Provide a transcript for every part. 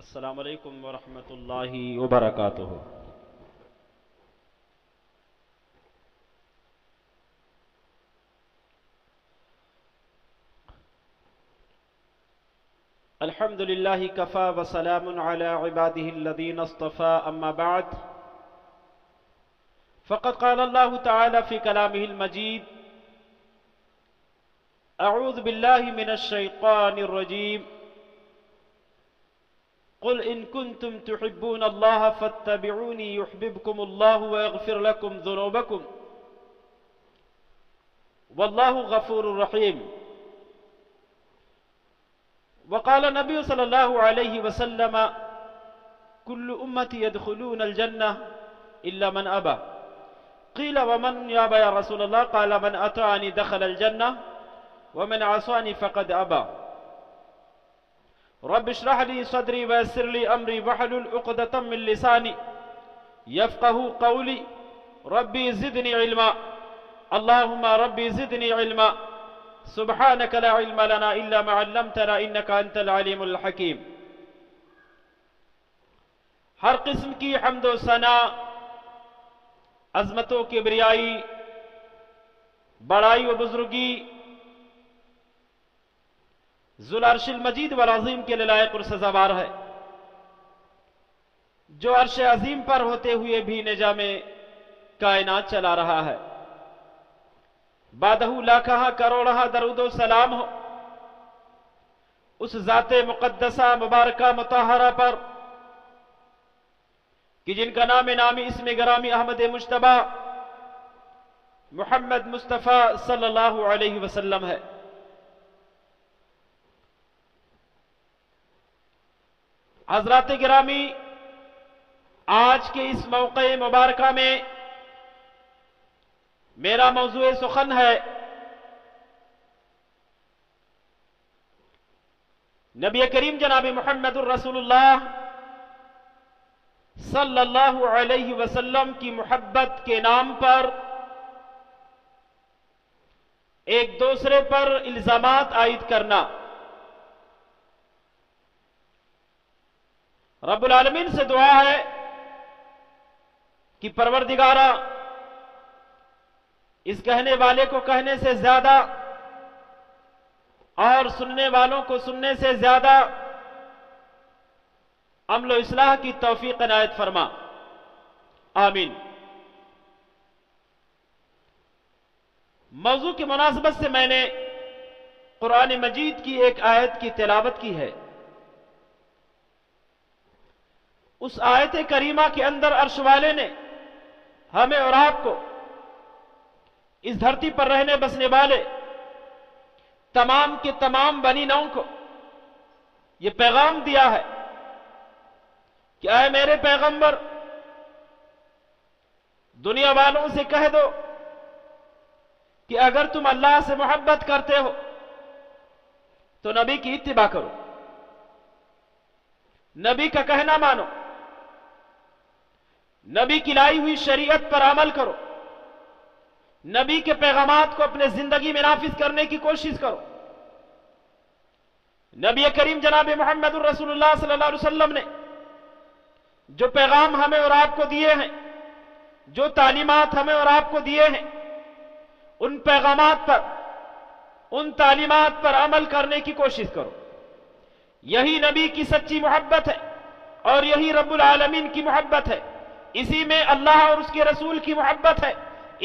السلام علیکم ورحمۃ اللہ وبرکاتہ۔ الحمد للہ کفا وسلام علی عباده الذین اصطفى اما بعد فقد قال اللہ تعالی فی کلامہ المجید اعوذ باللہ من الشیطان الرجیم قل ان کنتم تحبون اللہ فاتبعونی یحببکم اللہ ویغفر لکم ذنوبکم واللہ غفور رحیم۔ وقال النبي صلى الله عليه وسلم كل أمتي يدخلون الجنة إلا من أبى قيل ومن يأبى يا رسول الله؟ قال من أطاعني دخل الجنة ومن عصاني فقد أبى۔ رب اشرح لي صدري ويسر لي أمري واحلل عقدة من لساني يفقهوا قولي ربي زدني علما اللهم ربي زدني علما سبحانك لا علم لنا إلا ما علمتنا إنك أنت العليم الحكيم۔ ہر قسم کی حمد و ثنا، عظمت و کبریائی، بڑائی و بزرگی ذو العرش المجید والعظیم کے لائق اور سزاوار ہے، جو عرش عظیم پر ہوتے ہوئے بھی نظام کائنات چلا رہا ہے۔ بعدہ لاکھہ کروڑہ درود و سلام ہو اس ذات مقدسہ مبارکہ مطہرہ پر کہ جن کا نام نامی اسم گرامی احمد مجتبی محمد مصطفیٰ صلی اللہ علیہ وسلم ہے۔ حضرات گرامی، آج کے اس موقع مبارکہ میں میرا موضوع سخن ہے نبی کریم جناب محمد الرسول اللہ صلی اللہ علیہ وسلم کی محبت کے نام پر ایک دوسرے پر الزامات عائد کرنا۔ رب العالمین سے دعا ہے کہ پروردگارہ اس کہنے والے کو کہنے سے زیادہ اور سننے والوں کو سننے سے زیادہ عمل و اصلاح کی توفیق عنایت فرما، آمین۔ موضوع کی مناسبت سے میں نے قرآن مجید کی ایک آیت کی تلاوت کی ہے۔ اس آیت کریمہ کے اندر عرش والے نے ہمیں اور آپ کو، اس دھرتی پر رہنے بسنے والے تمام کے تمام بنی نوع کو یہ پیغام دیا ہے کہ اے میرے پیغمبر، دنیا والوں سے کہہ دو کہ اگر تم اللہ سے محبت کرتے ہو تو نبی کی اتباع کرو، نبی کا کہنا مانو، نبی کی لائی ہوئی شریعت پر عمل کرو، نبی کے پیغامات کو اپنے زندگی میں نافذ کرنے کی کوشش کرو۔ نبی کریم جناب محمد الرسول اللہ صلی اللہ علیہ وسلم نے جو پیغام ہمیں اور آپ کو دیے ہیں، جو تعلیمات ہمیں اور آپ کو دیے ہیں، ان پیغامات پر، ان تعلیمات پر عمل کرنے کی کوشش کرو۔ یہی نبی کی سچی محبت ہے اور یہی رب العالمین کی محبت ہے، اسی میں اللہ اور اس کے رسول کی محبت ہے،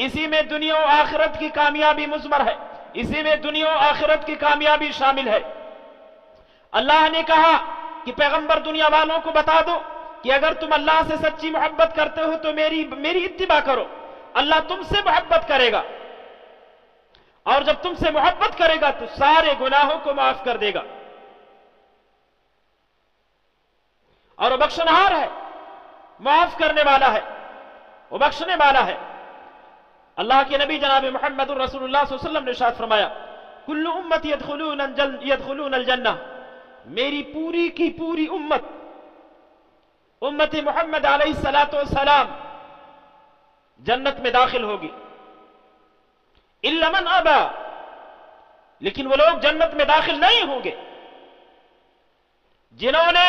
اسی میں دنیا و آخرت کی کامیابی مضمر ہے، اسی میں دنیا و آخرت کی کامیابی شامل ہے۔ اللہ نے کہا کہ پیغمبر دنیا والوں کو بتا دو کہ اگر تم اللہ سے سچی محبت کرتے ہو تو میری اتباع کرو، اللہ تم سے محبت کرے گا، اور جب تم سے محبت کرے گا تو سارے گناہوں کو معاف کر دے گا، اور وہ بخشنہار ہے، معاف کرنے والا ہے، وہ بخشنے والا ہے۔ اللہ کے نبی جناب محمد الرسول اللہ صلی اللہ علیہ وسلم نے ارشاد فرمایا کل امت یدخلون الجنہ، میری پوری کی پوری امت محمد علیہ السلام جنت میں داخل ہوگی، الا من ابا، لیکن وہ لوگ جنت میں داخل نہیں ہوں گے جنہوں نے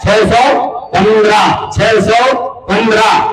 615।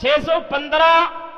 615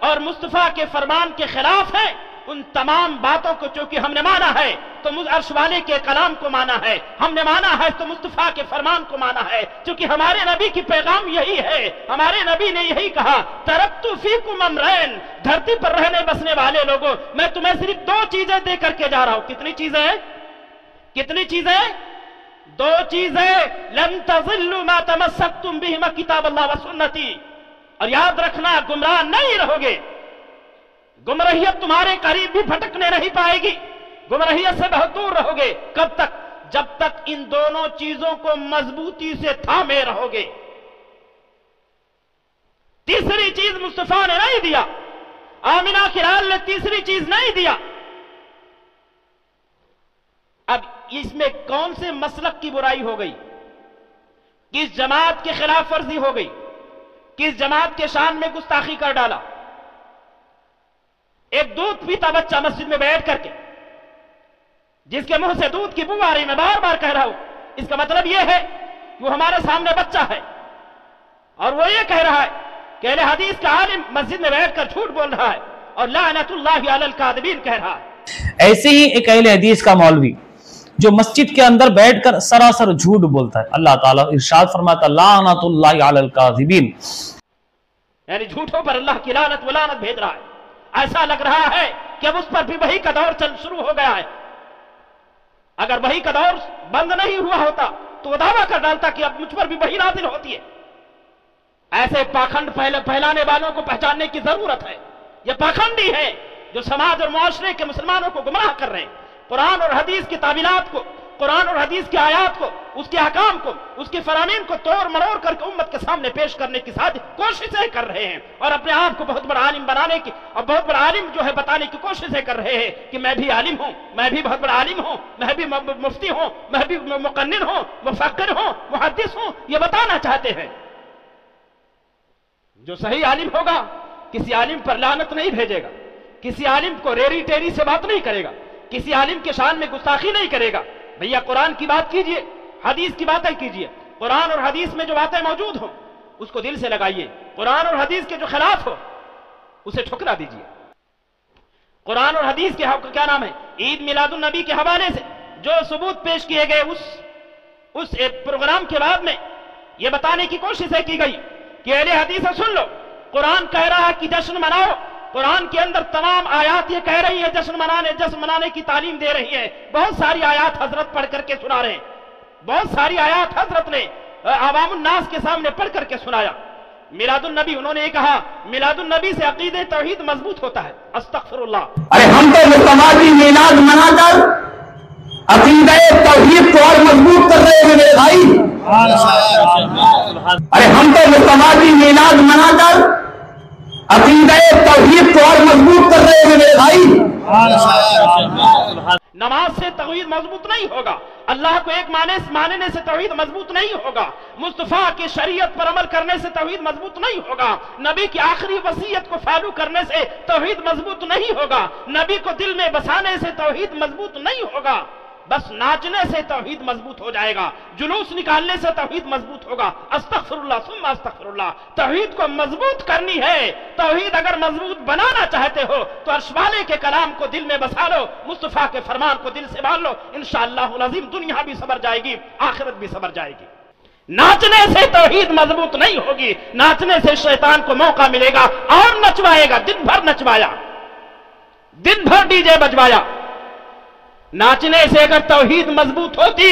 اور مصطفیٰ کے فرمان کے خلاف ہیں، ان تمام باتوں کو چونکہ ہم نے مانا ہے تو عرش والے کے کلام کو مانا ہے، ہم نے مانا ہے تو مصطفیٰ کے فرمان کو مانا ہے، چونکہ ہمارے نبی کی پیغام یہی ہے، ہمارے نبی نے یہی کہا، ترکت فیکم امرین، دھرتی پر رہنے بسنے والے لوگوں میں تمہیں صرف 2 چیزیں دے کر کے جا رہا ہوں۔ کتنی چیزیں؟ کتنی چیزیں؟ 2 چیزیں، لن تضلوا ما تمسکتم بہما کتاب اللہ و سنتی، اور یاد رکھنا گمراہ نہیں رہو گے، گمراہیت تمہارے قریب بھی بھٹکنے نہیں پائے گی، گمراہیت سے بہت دور رہو گے۔ کب تک؟ جب تک ان دونوں چیزوں کو مضبوطی سے تھامے رہو گے۔ تیسری چیز مصطفیٰ نے نہیں دیا، آمنہ کی لال نے تیسری چیز نہیں دیا۔ اب اس میں کون سے مسلک کی برائی ہو گئی؟ کس جماعت کے خلاف ورزی ہو گئی؟ کس جماعت کے شان میں گستاخی کر ڈالا؟ ایک دودھ پیتا بچہ مسجد میں بیٹھ کر کے جس کے منہ سے دودھ کی بو آ رہی، میں بار بار کہہ رہا ہوں، اس کا مطلب یہ ہے کہ وہ ہمارے سامنے بچہ ہے اور وہ یہ کہہ رہا ہے کہ اہل حدیث کا عالم مسجد میں بیٹھ کر جھوٹ بول رہا ہے اور لعنت اللہ علی الکاذبین کہہ رہا ہے۔ ایسے ہی ایک اہل حدیث کا مولوی جو مسجد کے اندر بیٹھ کر سراسر جھوٹ بولتا ہے، اللہ تعالیٰ ارشاد فرماتا لعنت اللہ علی الکاذبین، یعنی جھوٹوں پر اللہ کی لعنت و لعنت بھیج رہا ہے۔ ایسا لگ رہا ہے کہ اب اس پر بھی وحی کا دور شروع ہو گیا ہے۔ اگر وحی کا دور بند نہیں ہوا ہوتا تو وہ دعویٰ کر ڈالتا کہ اب مجھ پر بھی وحی نازل ہوتی ہے۔ ایسے پاکھنڈ پھیلانے والوں کو پہچاننے کی ضرورت ہے۔ یہ پاکھنڈی ہے جو سماج اور معاشرے کے مسلمانوں کو گمراہ کر رہے ہیں۔ قرآن اور حدیث کی تعبیرات کو، قرآن اور حدیث کی آیات کو، اس کے احکام کو، اس کے فرامین کو توڑ مروڑ کر کے امت کے سامنے پیش کرنے کی کوششیں کر رہے ہیں، اور اپنے آپ کو بہت بڑا عالم بنانے کی اور بہت بڑا عالم جو ہے بتانے کی کوششیں کر رہے ہیں کہ میں بھی عالم ہوں، میں بھی بہت بڑا عالم ہوں، میں بھی مفتی ہوں، میں بھی مقنن ہوں، مفکر ہوں، محدث ہوں، یہ بتانا چاہتے ہیں۔ جو صحیح عالم ہوگا کسی عالم پر لعنت نہیں بھیجے گا، کسی عالم کو ریری ٹیری سے بات نہیں کرے گا، کسی عالم کے شان میں گستاخی نہیں کرے گا۔ بھیا قرآن کی بات کیجئے، حدیث کی باتیں کیجئے، قرآن اور حدیث میں جو باتیں موجود ہوں اس کو دل سے لگائیے، قرآن اور حدیث کے جو خلاف ہو اسے ٹھکرا دیجئے۔ قرآن اور حدیث کے کیا نام ہے، عید میلاد النبی کے حوالے سے جو ثبوت پیش کیے گئے اس پروگرام کے بعد میں یہ بتانے کی کوششیں کی گئی کہ اہل حدیث سن لو، قرآن کہہ رہا ہے کہ جشن مناؤ، قرآن کے اندر تمام آیات یہ کہہ رہی ہے جشن منانے کی تعلیم دے رہی ہے۔ بہت ساری آیات حضرت پڑھ کر کے سنا رہے ہیں، بہت ساری آیات حضرت نے عوام الناس کے سامنے پڑھ کر کے سنایا۔ میلاد النبی انہوں نے یہ کہا میلاد النبی سے عقیدہ توحید مضبوط ہوتا ہے۔ استغفر اللہ، ارے ہم تو مصطفیٰ میلاد منا کر عقیدہ توحید کو اور مضبوط کر رہے ہیں میرے بھائی۔ ارے ہم تو مصطفیٰ میلاد منا کر عقیدہ توحید کو اور مضبوط کر رہے ہیں میرے بھائی۔ نماز سے توحید مضبوط نہیں ہوگا، اللہ کو ایک ماننے سے توحید مضبوط نہیں ہوگا، مصطفیٰ کی شریعت پر عمل کرنے سے توحید مضبوط نہیں ہوگا، نبی کی آخری وصیت کو فالو کرنے سے توحید مضبوط نہیں ہوگا، نبی کو دل میں بسانے سے توحید مضبوط نہیں ہوگا، بس ناچنے سے توحید مضبوط ہو جائے گا، جلوس نکالنے سے توحید مضبوط ہوگا۔ استغفر اللہ ثم استغفر اللہ، توحید کو مضبوط کرنی ہے۔ توحید اگر مضبوط بنانا چاہتے ہو تو عرش والے کے کلام کو دل میں بسا لو، مصطفیٰ کے فرمان کو دل سے مان لو، انشاءاللہ العظیم دنیا بھی سنور جائے گی، آخرت بھی سنور جائے گی۔ ناچنے سے توحید مضبوط نہیں ہوگی، ناچنے سے شیطان کو موقع ملے گا اور نچوائے گا، دن بھر نچوایا، دن بھر ڈی جے بجوایا۔ ناچنے سے اگر توحید مضبوط ہوتی،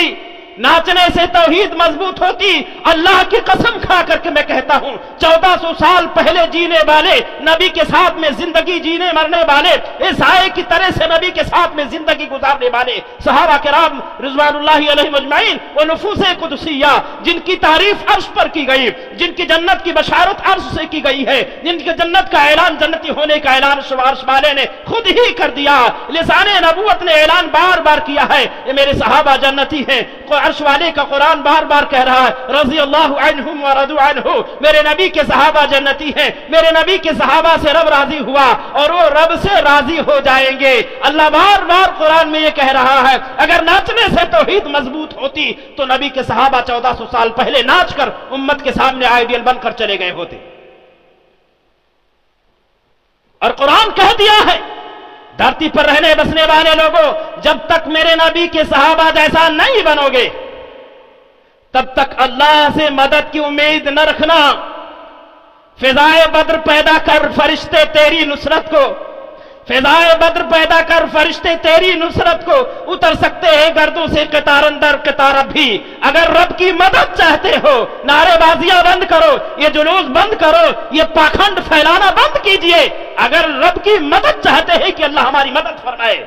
ناچنے سے توحید مضبوط ہوتی، اللہ کی قسم کھا کر کے میں کہتا ہوں 1400 سال پہلے جینے والے، نبی کے ساتھ میں زندگی جینے مرنے والے، اس آئے کی طرح سے نبی کے ساتھ میں زندگی گزارنے والے صحابہ کرام رضوان اللہ علیہم اجمعین، وہ نفوس قدسیہ جن کی تعریف عرش پر کی گئی، جن کی جنت کی بشارت عرش سے کی گئی ہے، جن کی جنت کا اعلان، جنتی ہونے کا اعلان عرش والے نے خود ہی کر دیا، لسان نبوت نے اعلان بار بار کیا ہے یہ میرے صحابہ جنتی ہیں، عرش والے کا قرآن بار بار کہہ رہا ہے رضی اللہ عنہم ورضوا عنہ، میرے نبی کے صحابہ جنتی ہیں، میرے نبی کے صحابہ سے رب راضی ہوا اور وہ رب سے راضی ہو جائیں گے۔ اللہ بار بار قرآن میں یہ کہہ رہا ہے اگر ناچنے سے توحید مضبوط ہوتی تو نبی کے صحابہ 1400 سال پہلے ناچ کر امت کے سامنے آئیڈیل بن کر چلے گئے ہوتے۔ اور قرآن کہہ دیا ہے دھرتی پر رہنے بسنے والے لوگوں جب تک میرے نبی کے صحابہ جیسا نہیں بنو گے تب تک اللہ سے مدد کی امید نہ رکھنا. فضائے بدر پیدا کر فرشتے تیری نصرت کو، فضائے بدر پیدا کر فرشتے تیری نصرت کو اتر سکتے ہیں گردوں سے قطار اندر قطار اب بھی. اگر رب کی مدد چاہتے ہو نعرے بازیاں بند کرو، یہ جلوس بند کرو، یہ پاکھنڈ پھیلانا بند کیجئے. اگر رب کی مدد چاہتے ہیں کہ اللہ ہماری مدد فرمائے،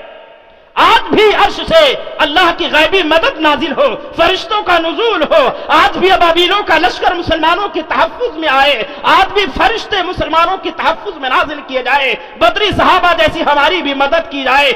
آج بھی عرش سے اللہ کی غیبی مدد نازل ہو، فرشتوں کا نزول ہو، آج بھی ابابیلوں کا لشکر مسلمانوں کے تحفظ میں آئے، آج بھی فرشتے مسلمانوں کے تحفظ میں نازل کیے جائے، بدری صحابہ جیسی ہماری بھی مدد کی جائے.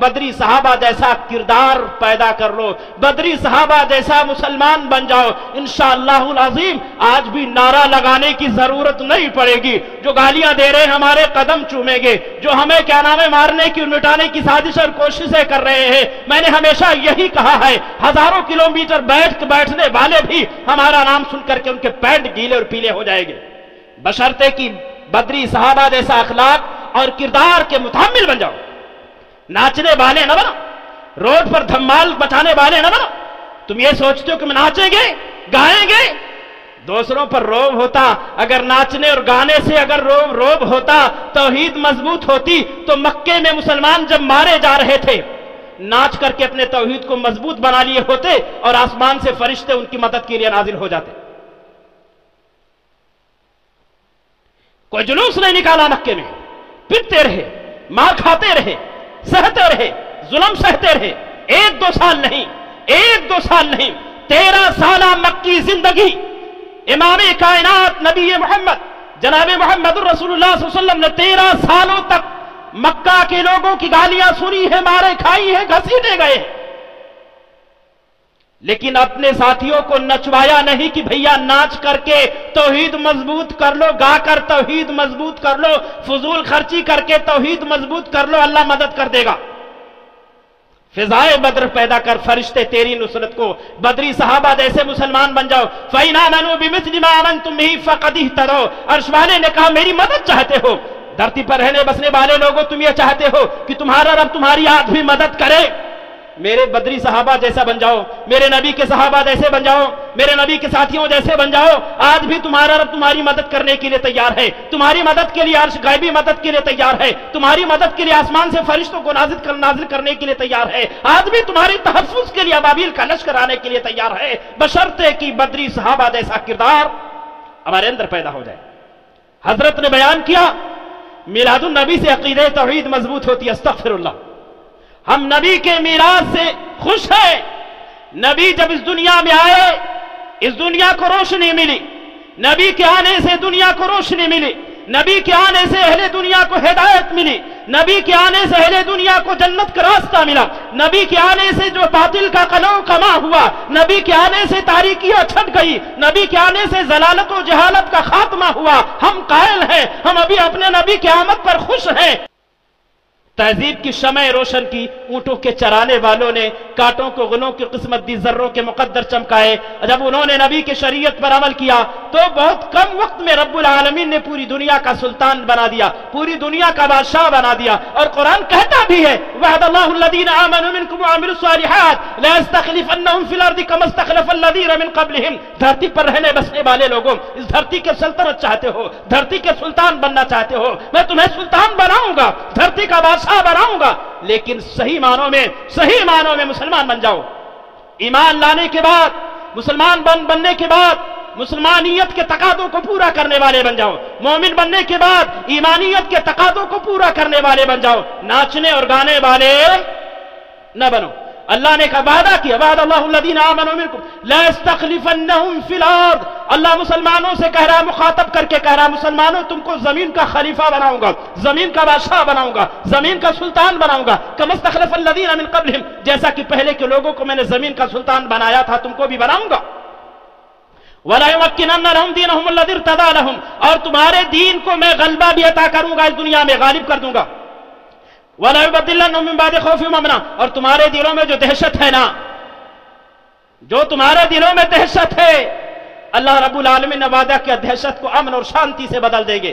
بدری صحابہ جیسا کردار پیدا کر لو، بدری صحابہ جیسا مسلمان بن جاؤ. انشاءاللہ العظیم آج بھی نعرہ لگانے کی ضرورت نہیں پڑے گی. جو گالیاں دے رہے ہمارے قدم چومیں گے، جو ہمیں کیا نام ہے مارنے کی مٹانے کی سازش اور کوششیں کر رہے ہیں. میں نے ہمیشہ یہی کہا ہے ہزاروں کلومیٹر بیٹھنے والے بھی ہمارا نام سن کر کے ان کے پینٹ گیلے اور پیلے ہو جائیں گے، بشرطے کہ بدری صحابہ جیسا اخلاق اور کردار کے متحمل بن جاؤ. ناچنے والے نہ بنو، روڈ پر دھمال بچانے والے نہ بنو. تم یہ سوچتے ہو کہ ناچیں گے گائیں گے، دوسروں پر روب ہوتا. اگر ناچنے اور گانے سے اگر روب ہوتا، توحید مضبوط ہوتی تو مکے میں مسلمان جب مارے جا رہے تھے ناچ کر کے اپنے توحید کو مضبوط بنا لیے ہوتے اور آسمان سے فرشتے ان کی مدد کے لیے نازل ہو جاتے. کوئی جلوس نہیں نکالا مکے میں، پٹتے رہے، مار کھاتے رہے، سہتے رہے، ظلم سہتے رہے. 1-2 سال نہیں، 1-2 سال نہیں، 13 سالہ مکی زندگی امام کائنات نبی محمد جناب محمد الرسول اللہ صلی اللہ علیہ وسلم نے 13 سالوں تک مکہ کے لوگوں کی گالیاں سنی ہے، مارے کھائی ہیں، گھسیٹے گئے، لیکن اپنے ساتھیوں کو نچوایا نہیں کہ بھیا ناچ کر کے توحید مضبوط کر لو، گا کر توحید مضبوط کر لو، فضول خرچی کر کے توحید مضبوط کر لو، اللہ مدد کر دے گا. فضائے بدر پیدا کر فرشتے تیری نصرت کو، بدری صحابہ جیسے مسلمان بن جاؤ. فَإِنْ آمَنُوا بِمِثْلِ مَا آمَنْتُمْ بِهِ فَقَدِ اهْتَدَوْا. عرش والے نے کہا میری مدد چاہتے ہو، دھرتی پر رہنے بسنے والے لوگوں تم یہ چاہتے ہو کہ تمہارا رب تمہاری آج بھی مدد کرے، میرے بدری صحابہ جیسا بن جاؤ، میرے نبی کے صحابہ جیسے بن جاؤ، میرے نبی کے ساتھیوں جیسے بن جاؤ. آج بھی تمہارا رب تمہاری مدد کرنے کے لیے تیار ہے، تمہاری مدد کے لیے عرش غیبی مدد کے لیے تیار ہے، تمہاری مدد کے لیے آسمان سے فرشتوں کو نازل کرنے کے لیے تیار ہے. آج بھی تمہاری تحفظ کے لیے ابابیل کا لشکر آنے کے لیے تیار ہے، بشرطے کہ بدری صحابہ جیسا کردار ہمارے اندر پیدا ہو جائے. حضرت نے بیان کیا میلاد النبی سے عقیدہ توحید مضبوط ہوتی ہے. استغفر اللہ. ہم نبی کے میلاد سے خوش ہیں. نبی جب اس دنیا میں آئے اس دنیا کو روشنی ملی، نبی کے آنے سے دنیا کو روشنی ملی، نبی کے آنے سے اہل دنیا کو ہدایت ملی، نبی کے آنے سے اہل دنیا کو جنت کا راستہ ملا، نبی کے آنے سے جو باطل کا قلع کما ہوا، نبی کے آنے سے تاریکیاں چھٹ گئی، نبی کے آنے سے ضلالت و جہالت کا خاتمہ ہوا. ہم قائل ہیں، ہم ابھی اپنے نبی کی آمد پر خوش ہیں. تہذیب کی شمع روشن کی، اونٹوں کے چرانے والوں نے کانٹوں کو غلوں کی قسمت دی، ذروں کے مقدر چمکائے. جب انہوں نے نبی کے شریعت پر عمل کیا تو بہت کم وقت میں رب العالمین نے پوری دنیا کا سلطان بنا دیا، پوری دنیا کا بادشاہ بنا دیا. اور قرآن کہتا بھی ہے وعد اللہ الذین آمنوا منکم وعملوا الصالحات لا یستخلفنہم فی الارض کما استخلف الذین من قبلہم. دھرتی پر رہنے بسنے والے لوگوں، اس دھرتی کے سلطنت چاہتے ہو، دھرتی کے سلطان بننا چاہتے ہو، میں تمہیں سلطان بناؤں گا، دھرتی کا بادشاہ بناؤں گا، لیکن صحیح معنوں میں مسلمان بن جاؤ. ایمان لانے کے بعد، مسلمان بننے کے بعد مسلمانیت کے تقاضوں کو پورا کرنے والے بن جاؤ. مومن بننے کے بعد ایمانیت کے تقاضوں کو پورا کرنے والے بن جاؤ. ناچنے اور گانے والے نہ بنو. اللہ نے وعدہ کیا وعد اللہ الذین آمنوا منکم لا یستخلفنہم فی الارض. اللہ مسلمانوں سے کہہ رہا، مخاطب کر کے کہہ رہا مسلمانوں تم کو زمین کا خلیفہ بناؤں گا، زمین کا بادشاہ بناؤں گا، زمین کا سلطان بناؤں گا. کما استخلف الذین من قبلہم، جیسا کہ پہلے کے لوگوں کو میں نے زمین کا سلطان بنایا تھا تم کو بھی بناؤں گا. وَلَا يُمَكِّنَنَّ لَهُمْ دِينَهُمُ الَّذِي ارْتَضَىٰ لَهُمْ، اور تمہارے دین کو میں غلبہ بھی عطا کروں گا، اس دنیا میں غالب کر دوں گا. وَلَا يُبَدِّلَنَّهُم مِّن بَعْدِ خَوْفِهِمْ أَمْنًا، اور تمہارے دلوں میں جو دہشت ہے نا، جو تمہارے دلوں میں دہشت ہے، اللہ رب العالمین نے وعدہ کیا دہشت کو امن اور شانتی سے بدل دیں گے.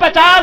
50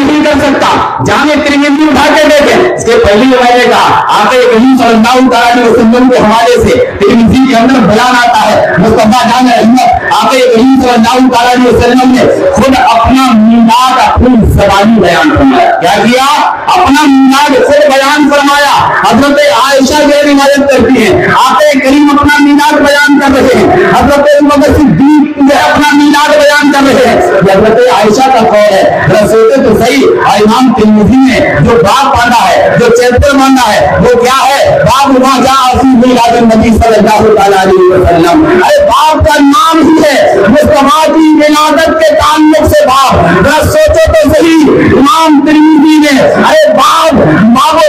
نہیں کر سکتا. جامع ترمذی اٹھا کے دیکھیں, اس کے پہلی روایت کا آقا کریم صلی اللہ علیہ وسلم کے حوالے سے ترمذی کے اندر بیان آتا ہے, مصطفیٰ جان رحمت آقا کریم صلی اللہ علیہ وسلم نے خود اپنا میلاد اپنی زبانی بیان فرمایا. کیا کیا؟ اپنا میلاد خود بیان فرمایا. حضرت عائشہ جو روایت کرتی ہیں, آقا کریم اپنا میلاد بیان کر رہے ہیں, حضرت ابوبکر صدیق اپنا میلاد بیان کر رہے ہیں. حضرت عائشہ کا قول ہے, رسول تو صحیح, امام ترمذی نے جو باب باندھا ہے, جو چیپٹر باندھا ہے, وہ کیا ہے؟ باب ما جاء فی میلاد النبی صلی اللہ علیہ وسلم. ارے باب کا نام ہی ہے مصطفیٰ کی ولادت کے تعلق سے باب. ذرا سوچو تو صحیح, امام ترمذی نے ارے باب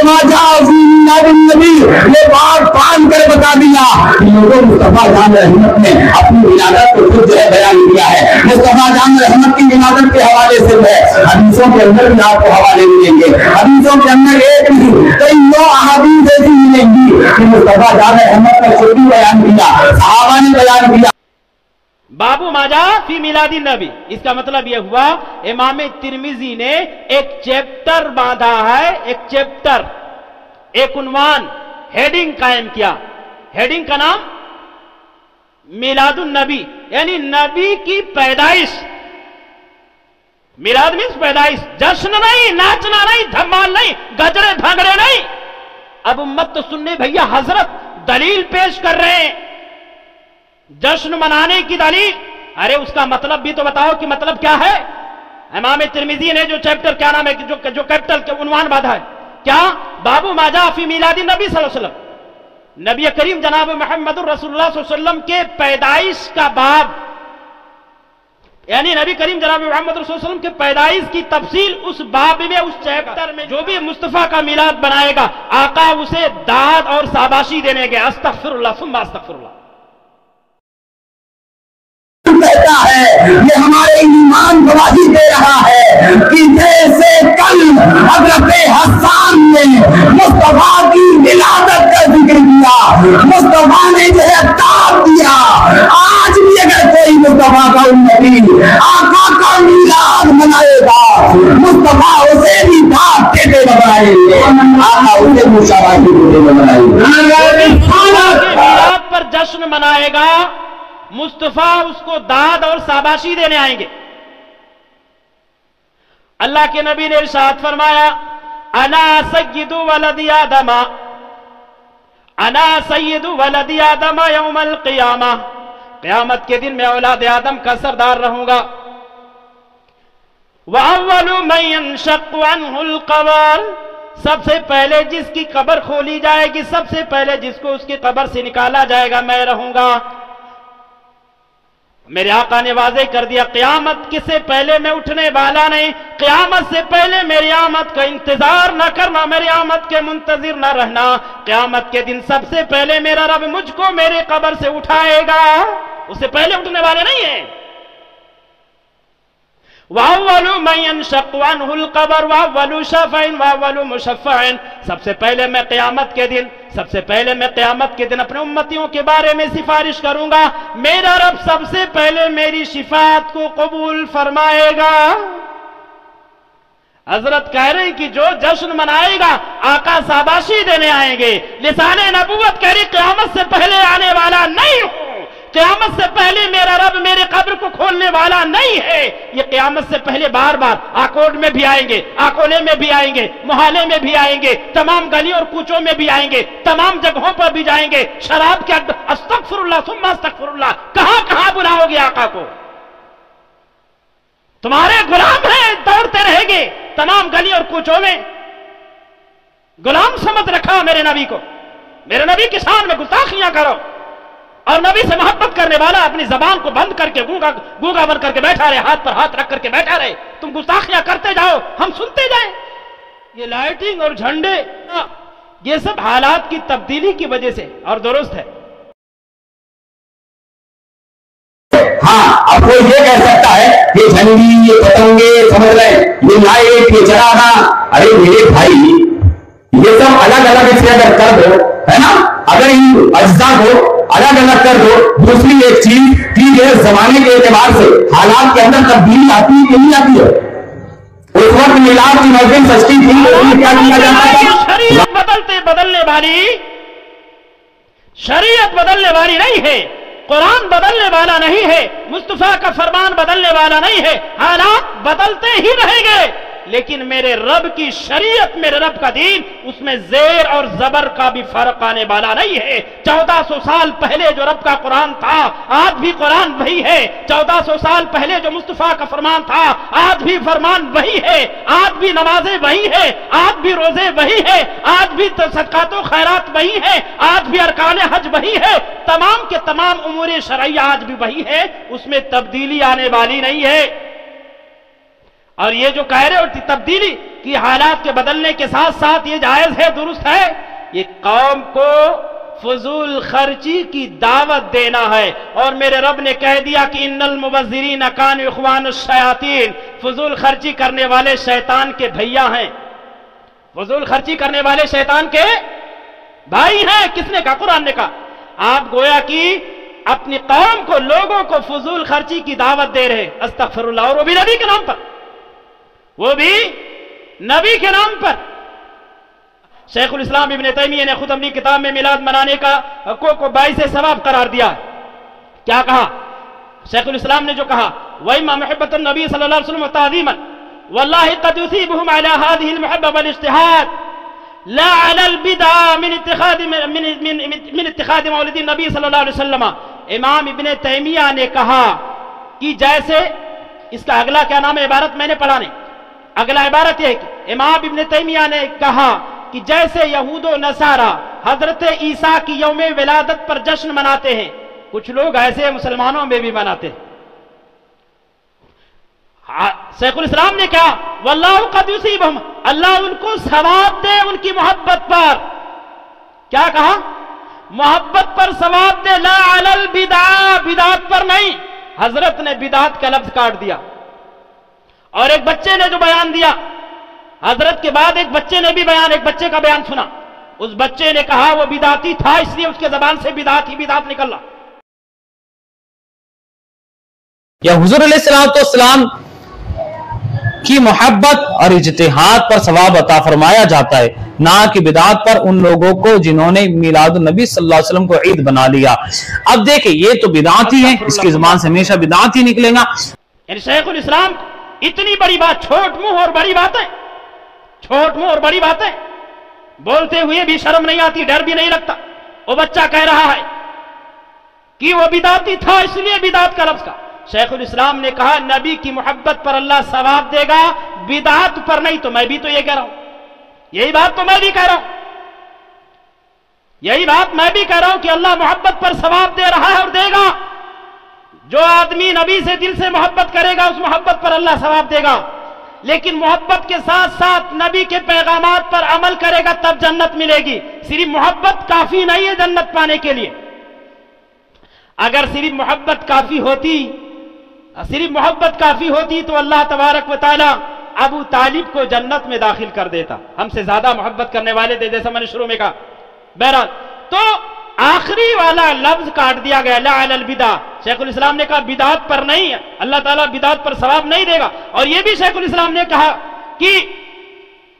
ما جاء فی میلاد النبی, یہ باب باندھ کر بتا دیا کہ لوگوں مصطفیٰ جان رحمت نے اپنی ولادت کو خود جو ہے بیان کیا ہے. مصطفیٰ جان رحمت کی ولادت کے حوالے سے ہے, حدیثوں کے اندر بھی آپ کو حوالے ملیں گے. حدیثوں کے اندر ایک نہیں کئی 9 احادیث ایسی ملیں گی کہ مصطفیٰ جان رحمت کا خود بھی بیان کیا, صحابہ نے بیان کیا. بابو ماجا فی میلاد النبی, اس کا مطلب یہ ہوا امام ترمذی نے ایک چیپٹر باندھا ہے, ایک چیپٹر, ایک عنوان, ہیڈنگ قائم کیا. ہیڈنگ کا نام میلاد النبی, یعنی نبی کی پیدائش. میلاد مینس پیدائش, جشن نہیں, ناچنا نہیں, دھمال نہیں, گجرے بھنگڑے نہیں. اب امت تو سننے بھیا حضرت دلیل پیش کر رہے ہیں, جشن منانے کی دلیل. ارے اس کا مطلب بھی تو بتاؤ کہ مطلب کیا ہے. امام ترمذی نے جو چیپٹر کیا نام ہے, جو کیپٹل کے عنوان باندھا ہے, کیا؟ بابو ما جاء فی میلاد النبی صلی اللہ علیہ وسلم, نبی کریم جناب محمد رسول اللہ صلی اللہ علیہ وسلم کے پیدائش کا باب, یعنی نبی کریم جناب محمد رسول اللہ علیہ وسلم کے پیدائش کی تفصیل اس باب میں, اس چیپٹر میں. جو بھی مصطفیٰ کا میلاد بنائے گا آقا اسے داد اور شاباشی دینے گے. استغفر اللہ ثم استغفر اللہ. کہتا ہے یہ ہمارے ایمان گواہی دے رہا ہے کہ جیسے کل حضرت حسان نے مصطفیٰ کی ولادت کا ذکر کیا, مصطفیٰ نے جو ہے داد دیا, آج بھی اگر کوئی مصطفیٰ کا امتی آقا کا میلاد منائے گا, مصطفیٰ اسے بھی داد دیتے بنائیں گے, آقا اسے مشابہت دیتے بنائیں گے. میلاد پر جشن منائے گا, مصطفیٰ اس کو داد اور شاباشی دینے آئیں گے. اللہ کے نبی نے ارشاد فرمایا, انا سید ولد آدم, انا سید ولد آدم یوم القیامہ, قیامت کے دن میں اولاد آدم کا سردار رہوں گا. وَأَوَّلُ مَن يَنشَقُّ عَنْهُ الْقَبْرُ, سب سے پہلے جس کی قبر کھولی جائے گی, سب سے پہلے جس کو اس کی قبر سے نکالا جائے گا, میں رہوں گا. میرے آقا نے واضح کر دیا, قیامت سے پہلے میں اٹھنے والا نہیں, قیامت سے پہلے میری آمد کا انتظار نہ کرنا, میری آمد کے منتظر نہ رہنا. قیامت کے دن سب سے پہلے میرا رب مجھ کو میرے قبر سے اٹھائے گا, اس سے پہلے اٹھنے والے نہیں ہیں. وَأَوَّلُ مَن يَنشَقُّ عَنْهُ الْقَبْرُ وَأَوَّلُ شَفَعٍ وَأَوَّلُ مُشَفَّعٍ, سب سے پہلے میں قیامت کے دن اپنے امتیوں کے بارے میں سفارش کروں گا, میرا رب سب سے پہلے میری شفاعت کو قبول فرمائے گا. حضرت کہہ رہے ہیں کہ جو جشن منائے گا آقا شاباشی دینے آئیں گے. لسان نبوت کہہ رہی قیامت سے پہلے آنے والا نہیں ہوں, قیامت سے پہلے میرا رب میرے قبر کو کھولنے والا نہیں ہے. یہ قیامت سے پہلے بار بار آکوٹ میں بھی آئیں گے, آکولے میں بھی آئیں گے, محالے میں بھی آئیں گے, تمام گلی اور کوچوں میں بھی آئیں گے, تمام جگہوں پر بھی جائیں گے. شراب کے استغفر اللہ ثم استغفر اللہ, کہاں کہاں بلاؤ گے آقا کو, تمہارے غلام ہیں, دوڑتے رہیں گے تمام گلی اور کوچوں میں. غلام سمجھ رکھا میرے نبی کو, میرے نبی کی شان میں گستاخیاں کرو, اور نبی سے محبت کرنے والا اپنی زبان کو بند کر کے گونگا بن کر کے بیٹھا رہے, ہاتھ پر ہاتھ رکھ کر کے بیٹھا رہے. تم گستاخیاں کرتے جاؤ, ہم سنتے جائیں. یہ لائٹنگ اور جھنڈے, یہ سب حالات کی تبدیلی کی وجہ سے, اور درست ہے. ہاں, اب کوئی یہ کہہ سکتا ہے یہ جھنڈی, یہ پتنگے, سمجھ رہے یہ لائٹ, یہ چراغاں, ارے میرے بھائی یہ سب الگ الگ اس کے اگر کر دو, ہے نا, اگر ان اجزاء کو الگ الگ کر دو. دوسری ایک چیز کہ یہ زمانے کے اعتبار سے حالات کے اندر تبدیلی آتی ہے کہ نہیں آتی ہے, اس وقت میلاد کی محفل سستی تھی، کیا کیا جاتا تھا؟ شریعت بدلنے والی، شریعت بدلنے والی نہیں ہے، قرآن بدلنے والا نہیں ہے، مصطفیٰ کا فرمان بدلنے والا نہیں ہے، حالات بدلتے ہی رہیں گے، لیکن میرے رب کی شریعت، میرے رب کا دین، اس میں زیر اور زبر کا بھی فرق آنے والا نہیں ہے۔ 1400 سال پہلے جو رب کا قرآن تھا آج بھی قرآن وہی ہے، 1400 سال پہلے جو مصطفیٰ کا فرمان تھا آج بھی فرمان وہی ہے، آج بھی نمازیں وہی ہے، آج بھی روزے وہی ہے، آج بھی صدقات و خیرات وہی ہے، آج بھی ارکان حج وہی ہے، تمام کے تمام امور شرعیہ آج بھی وہی ہے، اس میں تبدیلی آنے والی نہیں ہے۔ اور یہ جو کہہ رہے ہو تبدیلی کی حالات کے بدلنے کے ساتھ ساتھ یہ جائز ہے، درست ہے، یہ قوم کو فضول خرچی کی دعوت دینا ہے، اور میرے رب نے کہہ دیا کہ ان المبذرین کانوا اخوان الشیاطین، فضول خرچی کرنے والے شیطان کے بھیا ہیں، فضول خرچی کرنے والے شیطان کے بھائی ہیں۔ کس نے کہا؟ قرآن نے کہا۔ آپ گویا کہ اپنی قوم کو، لوگوں کو فضول خرچی کی دعوت دے رہے، استغفر اللہ، اور وہ بھی نبی کے نام پر، وہ بھی نبی کے نام پر۔ شیخ الاسلام ابن تیمیہ نے خود اپنی کتاب میں میلاد منانے کو باعث ثواب قرار دیا۔ کیا کہا شیخ الاسلام نے؟ جو کہا وَإِمَّا مُحِبَّةَ النَّبِيِّ صلی اللہ علیہ وسلم وَتَعْظِيمًا وَاللَّهِ قَدْ يُثِيبُهُمْ عَلَى هَذِهِ الْمُحَبَّةِ وَالْاجْتِهَادِ لَا عَلَى الْبِدْعَةِ من اتخاذ مولد النبی صلی اللہ علیہ وسلم۔ امام ابن تیمیہ نے کہا کہ جیسے، اس کا اگلا کیا نام ہے عبارت میں نے پڑھا نہیں، اگلا عبارت یہ ہے کہ امام ابن تیمیہ نے کہا کہ جیسے یہود و نصارہ حضرت عیسیٰ کی یوم ولادت پر جشن مناتے ہیں، کچھ لوگ ایسے مسلمانوں میں بھی مناتے ہیں۔ شیخ الاسلام نے کہا واللہ قد یصیبہم، اللہ ان کو ثواب دے ان کی محبت پر۔ کیا کہا؟ محبت پر ثواب دے، لا علی البدع، بدعت پر نہیں۔ حضرت نے بدعت کا لفظ کاٹ دیا، اور ایک بچے نے جو بیان دیا، حضرت کے بعد ایک بچے نے بھی ایک بچے کا بیان سنا، اس بچے نے کہا وہ بدعتی تھا، اس لیے اس کے زبان سے بدعت ہی بدعت نکل رہا۔ یا حضور علیہ السلام کی محبت اور اجتہاد پر ثواب عطا فرمایا جاتا ہے، نہ کہ بدعات پر ان لوگوں کو جنہوں نے میلاد النبی صلی اللہ علیہ وسلم کو عید بنا لیا۔ اب دیکھیں یہ تو بدعت ہی ہے، اس کی زبان سے ہمیشہ بدعت ہی نکلے گا۔ یعنی شیخ الاسلام اتنی بڑی بات، چھوٹ منہ اور بڑی باتیں، چھوٹ منہ اور بڑی باتیں بولتے ہوئے بھی شرم نہیں آتی، ڈر بھی نہیں لگتا۔ وہ بچہ کہہ رہا ہے کہ وہ بدعتی تھا، اس لیے بدعت کا لفظ کا۔ شیخ الاسلام نے کہا نبی کی محبت پر اللہ ثواب دے گا، بدعت پر نہیں۔ تو میں بھی تو یہ کہہ رہا ہوں، یہی بات تو میں بھی کہہ رہا ہوں، یہی بات میں بھی کہہ رہا ہوں کہ اللہ محبت پر ثواب دے رہا ہے اور دے گا۔ جو آدمی نبی سے دل سے محبت کرے گا اس محبت پر اللہ ثواب دے گا، لیکن محبت کے ساتھ ساتھ نبی کے پیغامات پر عمل کرے گا تب جنت ملے گی۔ صرف محبت کافی نہیں ہے جنت پانے کے لیے۔ اگر صرف محبت کافی ہوتی تو اللہ تبارک و تعالی ابو طالب کو جنت میں داخل کر دیتا، ہم سے زیادہ محبت کرنے والے تھے، جیسا میں نے شروع میں کہا۔ بہرحال تو آخری والا لفظ کاٹ دیا گیا، لا علی البدع۔ شیخ الاسلام نے کہا بدعت پر نہیں ہے، اللہ تعالیٰ بدعت پر ثواب نہیں دے گا۔ اور یہ بھی شیخ الاسلام نے کہا کہ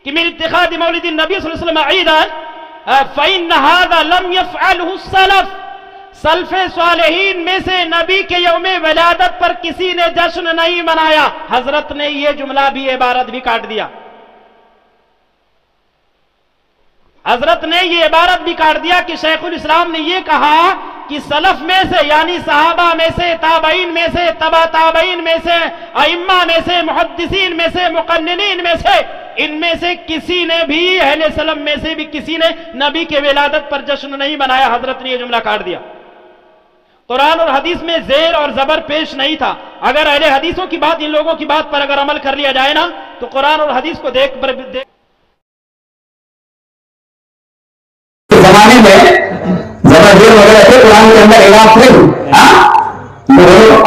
من اتخاذ مولد النبی صلی اللہ علیہ وسلم عیدا فإن هذا لم يفعله السلف، سلف صالحین میں سے نبی کے یوم ولادت پر کسی نے جشن نہیں منایا۔ حضرت نے یہ جملہ بھی، عبارت بھی کاٹ دیا، حضرت نے یہ عبارت بھی کاٹ دیا کہ شیخ الاسلام نے یہ کہا کہ سلف میں سے، یعنی صحابہ میں سے، تابعین میں سے، تبع تابعین میں سے، ائمہ میں سے، محدثین میں سے، مقننین میں سے، ان میں سے کسی نے بھی، اہل سلف میں سے بھی کسی نے نبی کے ولادت پر جشن نہیں منایا۔ حضرت نے یہ جملہ کاٹ دیا۔ قرآن اور حدیث میں زیر اور زبر پیش نہیں تھا۔ اگر اہل حدیثوں کی بات، ان لوگوں کی بات پر اگر عمل کر لیا جائے نا تو قرآن اور حدیث کو دیکھ زمانے میں زبردست وغیرہ تھے، قرآن کے اندر اعلان تھے،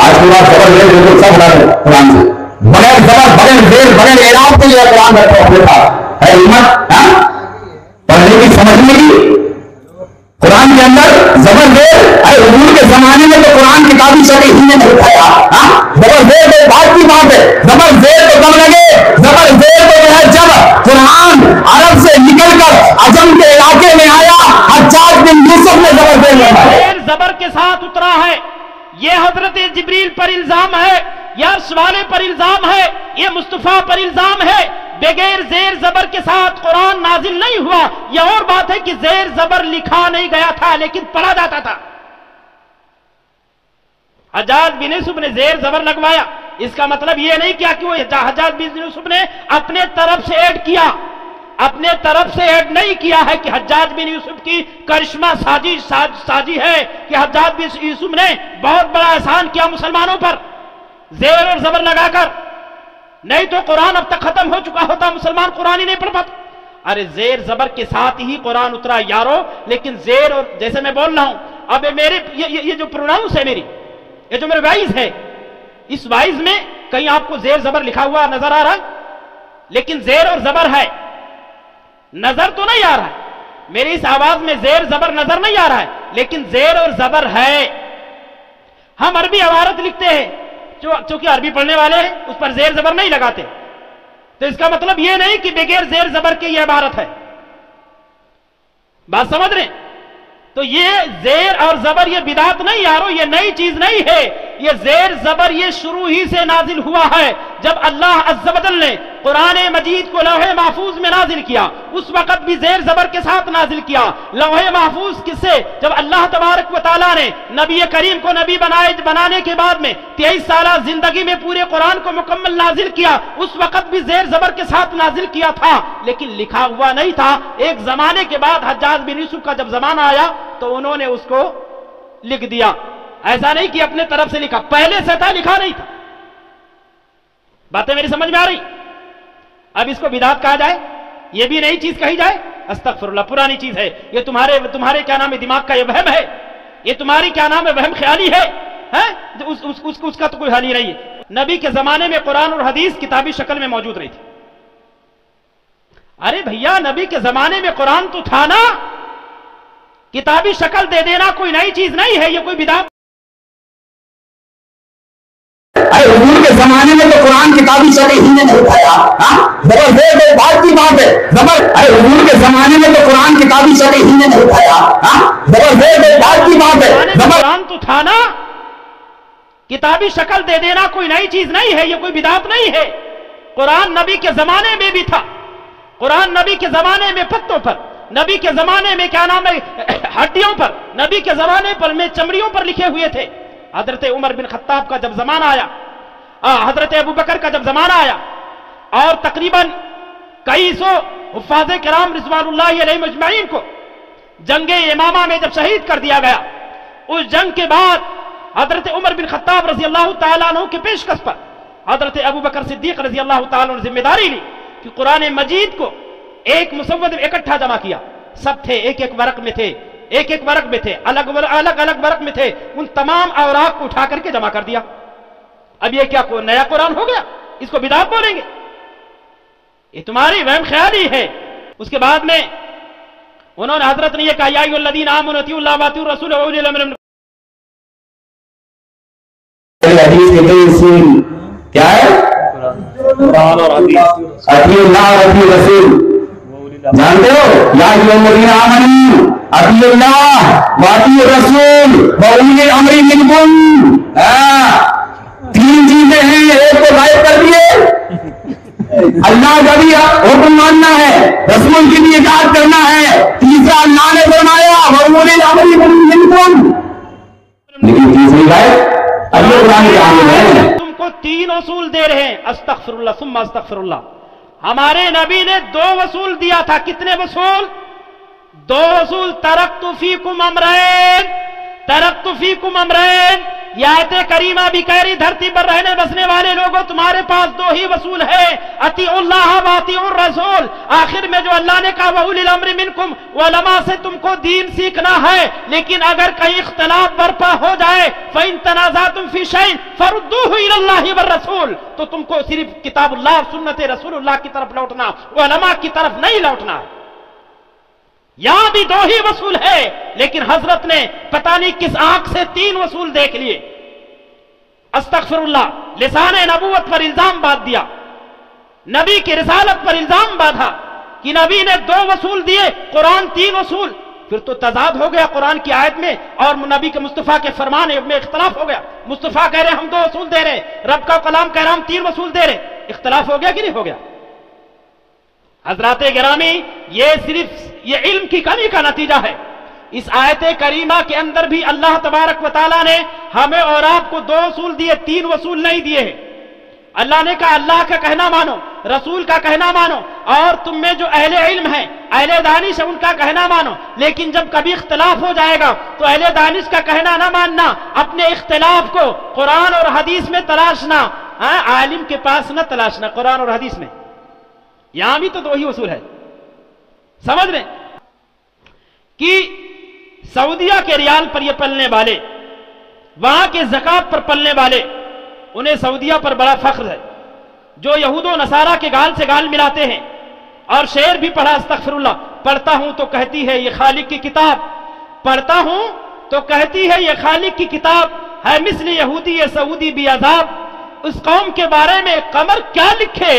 آج کے بعد زبردست سب قرآن سے بغیر زبر، بغیر زیر، بغیر اعلان کے یہ قرآن رکھا تھا۔ ہے ہمت پڑھنے کی، سمجھنے کی۔ قرآن کے اندر زبر زیر، حضور کے زمانے میں تو قرآن کتابی شکل ہی نہیں اٹھایا۔ زبر زیر بات کی بات ہے، زبر زیر تو کم لگے، زبر زیر یہ حضرت جبریل پر الزام ہے، یا عرش والے پر الزام ہے، یہ مصطفیٰ پر الزام ہے، بغیر زیر زبر کے ساتھ قرآن نازل نہیں ہوا۔ یہ اور بات ہے کہ زیر زبر لکھا نہیں گیا تھا لیکن پڑھا جاتا تھا۔ حجاج بن یوسف نے زیر زبر لگوایا، اس کا مطلب یہ نہیں کیا کہ وہ حجاج بن یوسف نے اپنے طرف سے ایڈ کیا، اپنے طرف سے ایڈ نہیں کیا ہے کہ حجاج بن یوسف کی کرشمہ سازی ہے کہ حجاج بن یوسف نے بہت بڑا احسان کیا مسلمانوں پر زیر اور زبر لگا کر، نہیں تو قرآن اب تک ختم ہو چکا ہوتا، مسلمان قرآن ہی نہیں پڑھ پاتا۔ ارے زیر زبر کے ساتھ ہی قرآن اترا یارو، لیکن زیر اور جیسے میں بول رہا ہوں، اب میرے یہ جو پروناؤنس ہے، یہ جو میرے وائز ہے، اس وائز میں کہیں آپ کو زیر زبر لکھا ہوا نظر آ رہا ہے؟ لیکن زیر اور زبر ہے، نظر تو نہیں آ رہا ہے، میری اس آواز میں زیر زبر نظر نہیں آ رہا ہے، لیکن زیر اور زبر ہے۔ ہم عربی عبارت لکھتے ہیں، چونکہ عربی پڑھنے والے ہیں اس پر زیر زبر نہیں لگاتے، تو اس کا مطلب یہ نہیں کہ بغیر زیر زبر کے یہ عبارت ہے۔ بات سمجھ رہے ہیں؟ تو یہ زیر اور زبر یہ بدعت نہیں یارو، یہ نئی چیز نہیں ہے، یہ زیر زبر یہ شروع ہی سے نازل ہوا ہے۔ جب اللہ عز و جل نے قرآن مجید کو لوح محفوظ میں نازل کیا، اس وقت بھی زیر زبر کے ساتھ نازل کیا۔ لوح محفوظ کس سے؟ جب اللہ تبارک و تعالیٰ نے نبی کریم کو نبی بنانے کے بعد میں 23 سالہ زندگی میں پورے قرآن کو مکمل نازل کیا، اس وقت بھی زیر زبر کے ساتھ نازل کیا تھا، لیکن لکھا ہوا نہیں تھا۔ ایک زمانے کے بعد حجاج بن یوسف کا جب زمانہ آیا تو انہوں نے اس کو لکھ دیا، ایسا نہیں کہ اپنے طرف سے لکھا، پہلے سے تھا، لکھا نہیں تھا۔ باتیں میری سمجھ میں آ رہی؟ اب اس کو بدعت کہا جائے، یہ بھی نئی چیز کہی جائے، استغفر اللہ، پرانی چیز ہے یہ، تمہارے کیا نام ہے دماغ کا یہ وہم ہے، یہ تمہاری کیا نام ہے وہم خیالی ہے، اس کا تو کوئی حل ہی نہیں ہے۔ نبی کے زمانے میں قرآن اور حدیث کتابی شکل میں موجود رہی تھی۔ ارے بھیا نبی کے زمانے میں قرآن تو تھا نا، کتابی شکل دے دینا کوئی نئی چیز نہیں ہے، یہ کوئی بدعت۔ ارے حضور کے زمانے میں تو قرآن کتابی شکل ہی نے نہیں تھا یار، زبردست بات کی بات ہے، ارے حضور کے زمانے میں تو قرآن کتابی شکل ہی نے نہیں تھا یار، زبردست بات کی بات ہے۔ قرآن تو تھا نا، کتابی شکل دے دینا کوئی نئی چیز نہیں ہے، یہ کوئی بدعت نہیں ہے۔ قرآن نبی کے زمانے میں بھی تھا، قرآن نبی کے زمانے میں پتوں پر، نبی کے زمانے میں کیا نام ہے ہڈیوں پر، نبی کے زمانے پر میں چمڑیوں پر لکھے ہوئے تھے۔ حضرت عمر بن خطاب کا جب زمانہ آیا، حضرت ابو بکر کا جب زمانہ آیا، اور تقریباً کئی سو حفاظ کرام رضوان اللہ علیہ مجمعین کو جنگ امامہ میں جب شہید کر دیا گیا، اس جنگ کے بعد حضرت عمر بن خطاب رضی اللہ تعالیٰ عنہ کے پیشکش پر حضرت ابو بکر صدیق رضی اللہ تعالیٰ عنہ نے ذمہ داری لی کہ قرآن مجید کو ایک مسود میں اکٹھا جمع کیا، سب تھے ایک ایک ورق میں تھے، ایک ایک ورق میں تھے، الگ الگ ورق میں تھے، ان تمام اوراق کو اٹھا کر کے جمع کر دیا۔ اب یہ کیا کوئی نیا قرآن ہو گیا؟ اس کو بدعت بولیں گے؟ یہ تمہاری وہم خیالی ہے۔ اس کے بعد میں انہوں نے حضرت نے یہ کہا یا ایھا الذین آمنوا اطیعوا اللہ واطیعوا الرسول واولی الامر منکم۔ حدیث کے کئی اصول کیا ہے؟ قرآن اور حدیث، اطیعوا اللہ اور اطیعوا الرسول، جانتے ہو؟ یا ایھا الذین آمنوا اطیعوا اللہ واطیعوا الرسول واولی الامر منکم۔ تین چیزیں ہیں، ایک کو غائب کر دیے، اللہ کا بھی حکم ماننا ہے، رسول کی بھی اطاعت کرنا ہے، تیسرا اللہ نے فرمایا وَأُولِي الْأَمْرِ مِنْكُمْ، لیکن تیسری غائب۔ اب یہ قرآن کے عامل ہے، تم کو تین اصول دے رہے ہیں، استغفر اللہ ثم استغفر اللہ۔ ہمارے نبی نے دو اصول دیا تھا، کتنے اصول؟ دو اصول، ترکت فیکم امرین، ترکت فیکم امرین۔ یہ آیت کریمہ بھی کہہ رہی دھرتی پر رہنے بسنے والے لوگوں تمہارے پاس دو ہی اصول ہے، اطیعوا اللہ واطیعوا الرسول۔ آخر میں جو اللہ نے کہا وَأُولِي الْأَمْرِ مِنْكُمْ، علماء سے تم کو دین سیکھنا ہے، لیکن اگر کہیں اختلاف برپا ہو جائے فَإِن تَنَازَعْتُمْ فِي شَيْءٍ فَرُدُّوهُ إِلَى اللَّهِ وَالرَّسُولِ، تو تم کو صرف کتاب اللہ اور سنت رسول اللہ کی طرف لوٹنا، علماء کی طرف نہیں لوٹنا ہے۔ یہاں بھی دو ہی وصول ہے، لیکن حضرت نے پتہ نہیں کس آنکھ سے تین وصول دیکھ لیے۔ استغفر اللہ، لسان نبوت پر الزام باندھ دیا، نبی کی رسالت پر الزام باندھا کہ نبی نے دو وصول دیے، قرآن تین وصول، پھر تو تضاد ہو گیا قرآن کی آیت میں اور نبی کے مصطفیٰ کے فرمان میں اختلاف ہو گیا. مصطفیٰ کہہ رہے ہم 2 وصول دے رہے, رب کا کلام کہہ رہا ہم 3 وصول دے رہے. اختلاف ہو گیا کہ نہیں ہو گیا؟ حضرات گرامی, یہ صرف یہ علم کی کمی کا نتیجہ ہے. اس آیت کریمہ کے اندر بھی اللہ تبارک و تعالیٰ نے ہمیں اور آپ کو 2 وصول دیے, 3 وصول نہیں دیے ہیں. اللہ نے کہا اللہ کا کہنا مانو, رسول کا کہنا مانو, اور تم میں جو اہل علم ہیں, اہل دانش ہے, ان کا کہنا مانو. لیکن جب کبھی اختلاف ہو جائے گا تو اہل دانش کا کہنا نہ ماننا, اپنے اختلاف کو قرآن اور حدیث میں تلاشنا, عالم کے پاس نہ تلاشنا, قرآن اور حدیث میں. یہاں بھی تو 2 ہی اصول ہے. سمجھ لیں کہ سعودیہ کے ریال پر یہ پلنے والے, وہاں کے زکوٰۃ پر پلنے والے, انہیں سعودیہ پر بڑا فخر ہے. جو یہود و نصارہ کے گال سے گال ملاتے ہیں, اور شعر بھی پڑھا استغفر اللہ, پڑھتا ہوں تو کہتی ہے یہ خالق کی کتاب, پڑھتا ہوں تو کہتی ہے یہ خالق کی کتاب, ہے مثل یہودی یہ سعودی بھی عذاب. اس قوم کے بارے میں قمر کیا لکھے,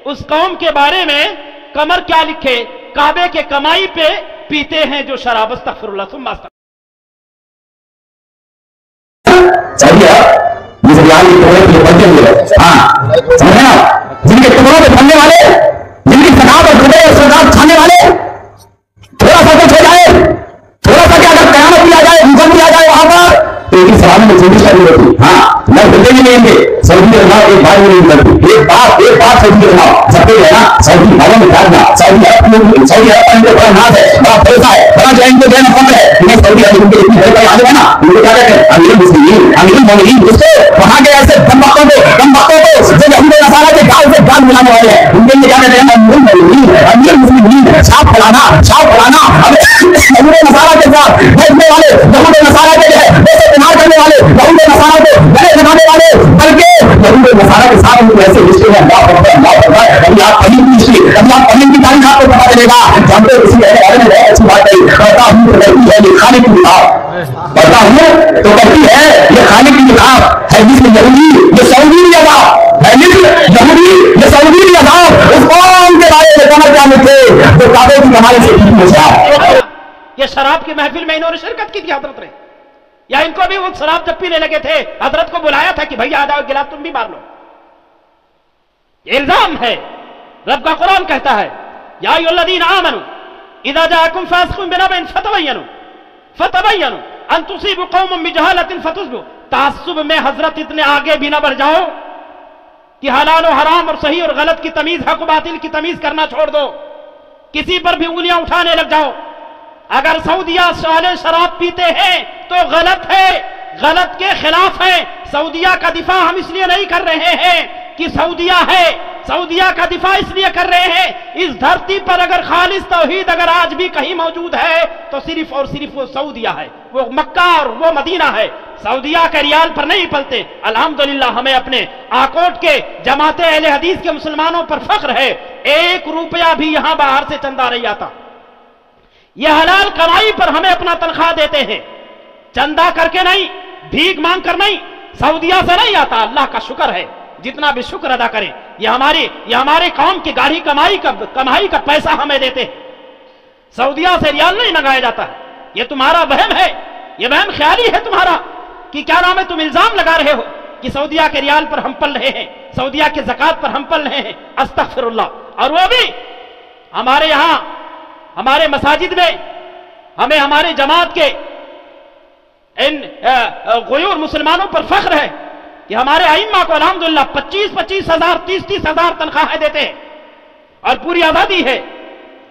اس قوم کے بارے میں قمر کیا لکھے, کعبے کے کمائی پہ پیتے ہیں جو شراب. استغفر اللہ ثم استغفر. جن کے ٹکڑوں پہ پھلنے والے, جن کی شراب اور کھڑے اور شراب کھانے والے, تھوڑا سا کچھ ہو جائے, تھوڑا سا کیا اگر قیامت بھی آ جائے, انسان بھی آ جائے وہاں پر, تو ایک ہی سوال میں چھوٹی شادی ہوتی. ہاں میں بندے بھی نہیں گے, سعودی عرب ایک بار نہیں کرتی, ایک بار سعودی عرب سب کو ہے نا, سعودی بھاگوں میں ڈالنا, سعودی عرب بڑا ناز ہے, بڑا پیسہ ہے, بڑا جو ان کو دینا فخر ہے. لیکن سعودی عرب کے اتنی بڑے عالم ہے نا, ان کو کیا کہتے ہیں امیر المسلمین, امیر المومنین. اس کو وہاں کے ایسے دمبختوں کو جو یہود و نصارہ کے گال سے گال ملانے والے ہیں, ان کے لیے کیا کہتے ہیں امیر المومنین, امیر المسلمین. چھاپ پھیلانا, یہود و نصارہ کے ساتھ بیٹھنے والے, یہود و نصارہ کے ایسے تنار کرنے والے, یہود و نصارہ کو گلے لگانے والے, بلکہ یہود و نصارہ کے ساتھ ان کو ایسے رشتے ہیں. اللہ اکبر. ابھی آپ پڑھیں کی ہسٹری, ابھی آپ پڑھیں کی تاریخ آپ کو پتا چلے گا. جانتے کسی بارے میں بہت اچھی بات کہی, پڑھتا ہوں تو کہتی ہے یہ خالق کی کتاب, پڑھتا ہوں تو کہتی ہے یہ خالق کی کتاب ہے. مثل یہودی یہ سعودی بھی عذاب ہے, مثل یہودی یہ سعودی بھی عذاب. اس قوم کے بارے میں کمر کیا لکھے جو کعبے کی کمائی سے ٹھیک ہو. یہ شراب کی محفل میں انہوں نے شرکت کی تھی حضرت نے, یا ان کو بھی وہ شراب جب پینے لگے تھے حضرت کو بلایا تھا کہ بھائی آ جاؤ گلاس تم بھی مار لو. یہ الزام ہے. رب کا قرآن کہتا ہے یا ایھا الذین آمنوا اذا جاءکم فاسق بنبأ فتبینوا ان تصیبوا قوما بجہالۃ فتصبحوا. تعصب میں حضرت اتنے آگے بھی نہ بڑھ جاؤ کہ حلال و حرام اور صحیح اور غلط کی تمیز, حق و باطل کی تمیز کرنا چھوڑ دو, کسی پر بھی انگلیاں اٹھانے لگ جاؤ. اگر سعودیہ والے شراب پیتے ہیں تو غلط ہے, غلط کے خلاف ہے. سعودیہ کا دفاع ہم اس لیے نہیں کر رہے ہیں کہ سعودیہ ہے, سعودیہ کا دفاع اس لیے کر رہے ہیں اس دھرتی پر اگر خالص توحید اگر آج بھی کہیں موجود ہے تو صرف اور صرف وہ سعودیہ ہے, وہ مکہ اور وہ مدینہ ہے. سعودیہ کے ریال پر نہیں پلتے. الحمدللہ ہمیں اپنے آکوٹ کے جماعت اہل حدیث کے مسلمانوں پر فخر ہے, 1 روپیہ بھی یہاں باہر سے چندہ نہیں آتا. یہ حلال کمائی پر ہمیں اپنا تنخواہ دیتے ہیں, چندہ کر کے نہیں, بھیک مانگ کر نہیں, سعودیہ سے نہیں آتا. اللہ کا شکر ہے, جتنا بھی شکر ادا کریں. یہ ہمارے قوم کی گاڑی کمائی کا پیسہ ہمیں دیتے ہیں. سعودیہ سے ریال نہیں منگایا جاتا ہے. یہ تمہارا وہم ہے, یہ وہم خیالی ہے تمہارا کہ کیا نام ہے, تم الزام لگا رہے ہو کہ سعودیہ کے ریال پر ہم پل رہے ہیں, سعودیہ کے زکوٰۃ پر ہم پل رہے ہیں. استغفر اللہ. اور وہ بھی ہمارے یہاں ہمارے مساجد میں ہمیں ہمارے جماعت کے ان غیور مسلمانوں پر فخر ہے کہ ہمارے ائمہ کو الحمدللہ 25,000 30,000 تنخواہیں دیتے ہیں, اور پوری آزادی ہے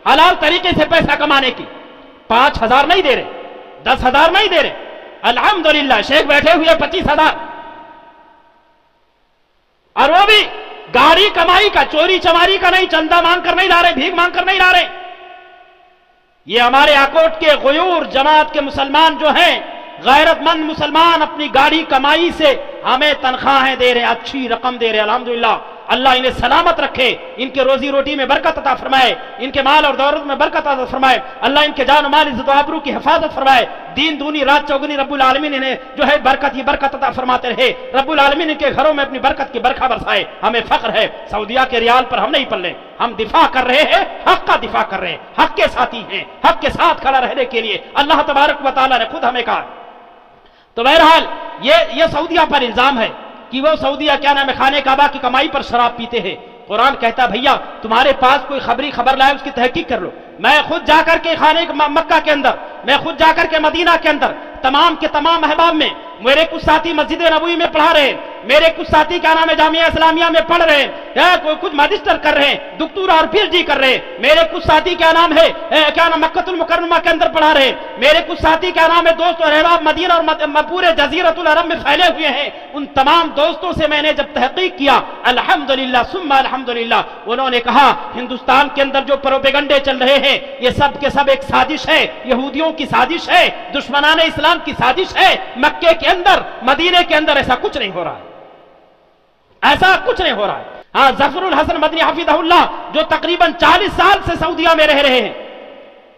حلال طریقے سے پیسہ کمانے کی. 5,000 نہیں دے رہے, 10,000 نہیں دے رہے. الحمدللہ شیخ بیٹھے ہوئے 25,000, اور وہ بھی گاڑی کمائی کا, چوری چماری کا نہیں, چندہ مانگ کر نہیں لا رہے, بھیک مانگ کر نہیں لا رہے. یہ ہمارے آکوٹ کے غیور جماعت کے مسلمان جو ہیں, غیرت مند مسلمان, اپنی گاڑی کمائی سے ہمیں تنخواہیں دے رہے, اچھی رقم دے رہے. الحمدللہ اللہ انہیں سلامت رکھے، ان کے روزی روٹی میں برکت عطا فرمائے، ان کے مال اور دولت میں برکت عطا فرمائے، اللہ ان کے جان و مال عزت و آبرو کی حفاظت فرمائے، دین دونی رات چوگنی رب العالمین انہیں جو ہے برکت ہی برکت عطا فرماتے رہے، رب العالمین ان کے گھروں میں اپنی برکت کی برکھا برسائے۔ ہمیں فخر ہے سعودیہ کے ریال پر ہم نہیں پلے، ہم دفاع کر رہے ہیں، حق کا دفاع کر رہے ہیں، حق کے ساتھی ہیں، حق کے ساتھ کھڑا رہنے کے لیے اللہ تبارک و تعالیٰ نے خود ہمیں کہا۔ تو بہرحال یہ سعودیہ پر الزام ہے کہ وہ سعودیہ کیا نام ہے خانہ کعبہ کی کمائی پر شراب پیتے ہیں۔ قرآن کہتا بھیا تمہارے پاس کوئی خبر لائے اس کی تحقیق کر لو۔ میں خود جا کر کے خانہ مکہ کے اندر، میں خود جا کر کے مدینہ کے اندر تمام کے تمام احباب میں، میرے کچھ ساتھی مسجد نبوی میں پڑھا رہے ہیں، میرے کچھ ساتھی کیا نام ہے جامعہ اسلامیہ میں پڑھ رہے ہیں، کچھ ماجسٹر کر رہے ہیں، دکتور اور پی ایچ ڈی کر رہے ہیں، میرے کچھ ساتھی کیا نام ہے مکہ المکرمہ کے اندر پڑھا رہے ہیں، میرے کچھ ساتھی کیا نام ہے دوست اور احباب مدینہ اور پورے جزیرۃ العرب میں پھیلے ہوئے ہیں۔ ان تمام دوستوں سے میں نے جب تحقیق کیا الحمدللہ ثم الحمدللہ، انہوں نے کہا ہندوستان کے اندر جو پروپیگنڈے چل رہے ہیں یہ سب کے سب ایک سازش ہے، یہودیوں کی سازش ہے، دشمنان اسلام کی سازش ہے۔ مکے کے اندر مدینے کے اندر ایسا کچھ نہیں ہو رہا ہے، ایسا کچھ نہیں ہو رہا ہے۔ ہاں ظفر الحسن مدنی حفظہ اللہ جو تقریباً 40 سال سے سعودیہ میں رہ رہے ہیں،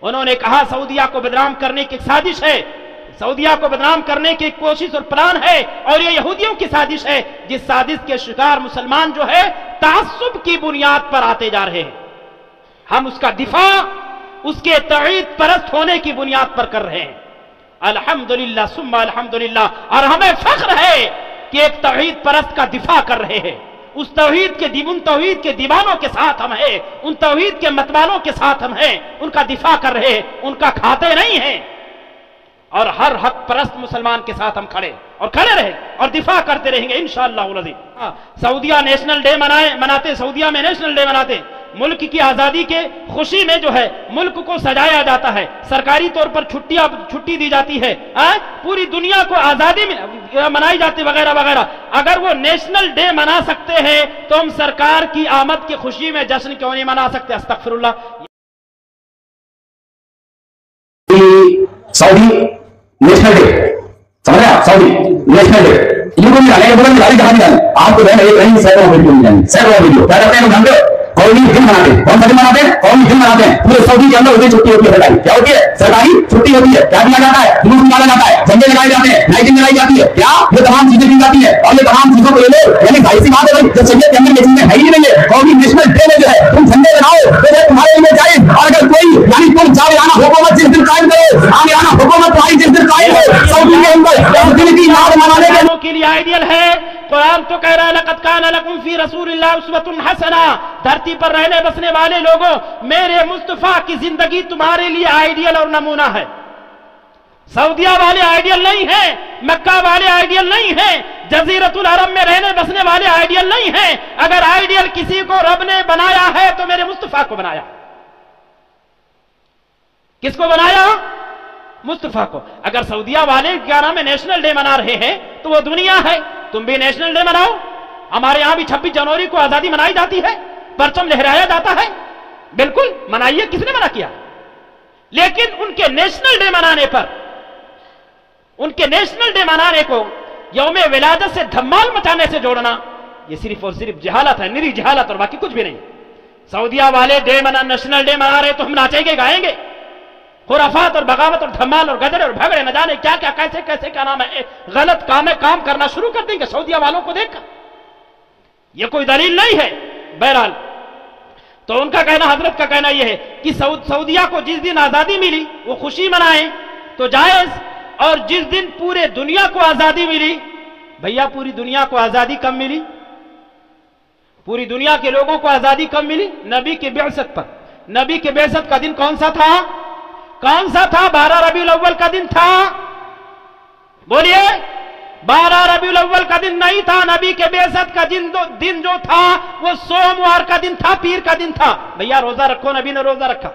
انہوں نے کہا سعودیہ کو بدنام کرنے کی ایک سازش ہے، سعودیہ کو بدنام کرنے کی ایک کوشش اور پلان ہے، اور یہ یہودیوں کی سازش ہے جس سازش کے شکار مسلمان جو ہے تعصب کی بنیاد پر آتے جا رہے ہیں۔ ہم اس کا دفاع اس کے توحید پرست ہونے کی بنیاد پر کر رہے ہیں، الحمدللہ ثم الحمدللہ، اور ہمیں فخر ہے کہ ایک توحید پرست کا دفاع کر رہے ہیں۔ اس ان توحید کے دیوانوں کے ساتھ ہم ہیں، ان توحید کے متوالوں کے ساتھ ہم ہیں، ان کا دفاع کر رہے ہیں، ان کا کھاتے نہیں ہیں، اور ہر حق پرست مسلمان کے ساتھ ہم کھڑے رہے اور دفاع کرتے رہیں گے انشاءاللہ العزیز۔ سعودیہ نیشنل ڈے مناتے، سعودیہ میں نیشنل ڈے مناتے، ملک کی آزادی کے خوشی میں جو ہے ملک کو سجایا جاتا ہے، سرکاری طور پر چھٹی دی جاتی ہے، پوری دنیا کو آزادی منائی جاتی وغیرہ وغیرہ۔ اگر وہ نیشنل ڈے منا سکتے ہیں تو ہم سرکار کی آمد کی خوشی میں جشن کیوں نہیں منا سکتے؟ استغفر اللہ۔ سعودی نیشنل ڈے سمجھ رہے آپ؟ سعودی نیشنل ڈے یہ کو نکالے جہاں نکالے آپ کو سینکڑوں ویڈیو کیا کرتے ہیں جانتے ہو؟ قومی دن مناتے ہیں، کون سا دن مناتے ہیں؟ قومی دن مناتے ہیں، پورے سعودی کے اندر اس دن چھٹی ہوتی ہے، سرکاری کیا ہوتی ہے؟ سرکاری چھٹی ہوتی ہے، کیا دیا جاتا ہے؟ جلوس نکالا جاتا ہے، جھنڈے لگائے جاتے ہیں، لائٹنگ لگائی جاتی ہے، کیا یہ تمام چیزیں کی جاتی ہے، اور یہ تمام چیزوں کو لے لو، یعنی ظاہر سی بات ہے بھائی جب شریعت کے اندر یہ چیزیں ہے ہی نہیں ہے، قومی نیشنل ڈے میں جو ہے تم جھنڈے بناؤ تو یہ تمہارے لیے جائز، اور اگر کوئی یعنی تم جاویانہ حکومت جس دن قائم کرو، عامیانہ حکومت تمہاری جس دن قائم ہو سعودی کے اندر اس دن کی یاد منانے کے لیے آئیڈیل ہے۔ قرآن تو کہہ رہا ہے لقد کان لکم فی رسول اللہ اسوۃ حسنہ، دھرتی پر رہنے بسنے والے لوگوں میرے مصطفیٰ کی زندگی تمہارے لیے آئیڈیل اور نمونہ ہے۔ سعودیہ والے آئیڈیل نہیں ہیں، مکہ والے آئیڈیل نہیں ہیں، جزیرۃ العرب میں رہنے بسنے والے آئیڈیل نہیں ہیں۔ اگر آئیڈیل کسی کو رب نے بنایا ہے تو میرے مصطفیٰ کو بنایا۔ کس کو بنایا؟ مصطفیٰ کو۔ اگر سعودیہ والے کیا نام ہے نیشنل ڈے منا رہے ہیں تو وہ دنیا ہے، تم بھی نیشنل ڈے مناؤ۔ ہمارے یہاں بھی 26 جنوری کو آزادی منائی جاتی ہے، پرچم لہرایا جاتا ہے، بالکل منائیے، کس نے منع کیا؟ لیکن ان کے نیشنل ڈے منانے پر، ان کے نیشنل ڈے منانے کو یوم ولادت سے دھمال مچانے سے جوڑنا یہ صرف اور صرف جہالت ہے، نری جہالت اور باقی کچھ بھی نہیں۔ سعودیہ والے نیشنل ڈے منا رہے تو ہم ناچیں گے گائیں گے، خرافات اور بغاوت اور دھمال اور گدڑے اور بھگڑے نہ جانے کیا کیا کیسے کیا نام ہے غلط کام کرنا شروع کر دیں گے سعودیہ والوں کو دیکھ کر۔ یہ کوئی دلیل نہیں ہے۔ بہرحال تو ان کا کہنا، حضرت کا کہنا یہ ہے کہ سعودیہ کو جس دن آزادی ملی وہ خوشی منائیں تو جائز، اور جس دن پورے دنیا کو آزادی ملی، بھیا پوری دنیا کو آزادی کب ملی؟ پوری دنیا کے لوگوں کو آزادی کب ملی؟ نبی کی بعثت پر۔ نبی کی بعثت کا دن کون سا تھا؟ کون سا تھا؟ 12 ربیع الاول کا دن تھا۔ بولیے، 12 ربیع الاول کا دن نہیں تھا۔ نبی کے بعثت کا دن جو تھا وہ سوموار کا دن تھا، پیر کا دن تھا۔ بھیا روزہ رکھو، نبی نے روزہ رکھا۔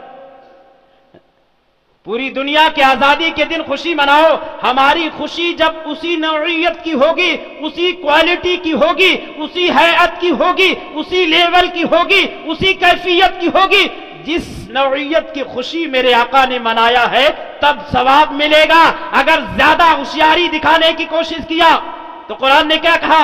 پوری دنیا کی آزادی کے دن خوشی مناؤ۔ ہماری خوشی جب اسی نوعیت کی ہوگی، اسی کوالٹی کی ہوگی، اسی ہیئت کی ہوگی، اسی لیول کی ہوگی، اسی کیفیت کی ہوگی جس نوعیت کی خوشی میرے آقا نے منایا ہے، تب ثواب ملے گا۔ اگر زیادہ ہوشیاری دکھانے کی کوشش کیا تو قرآن نے کیا کہا؟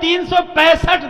365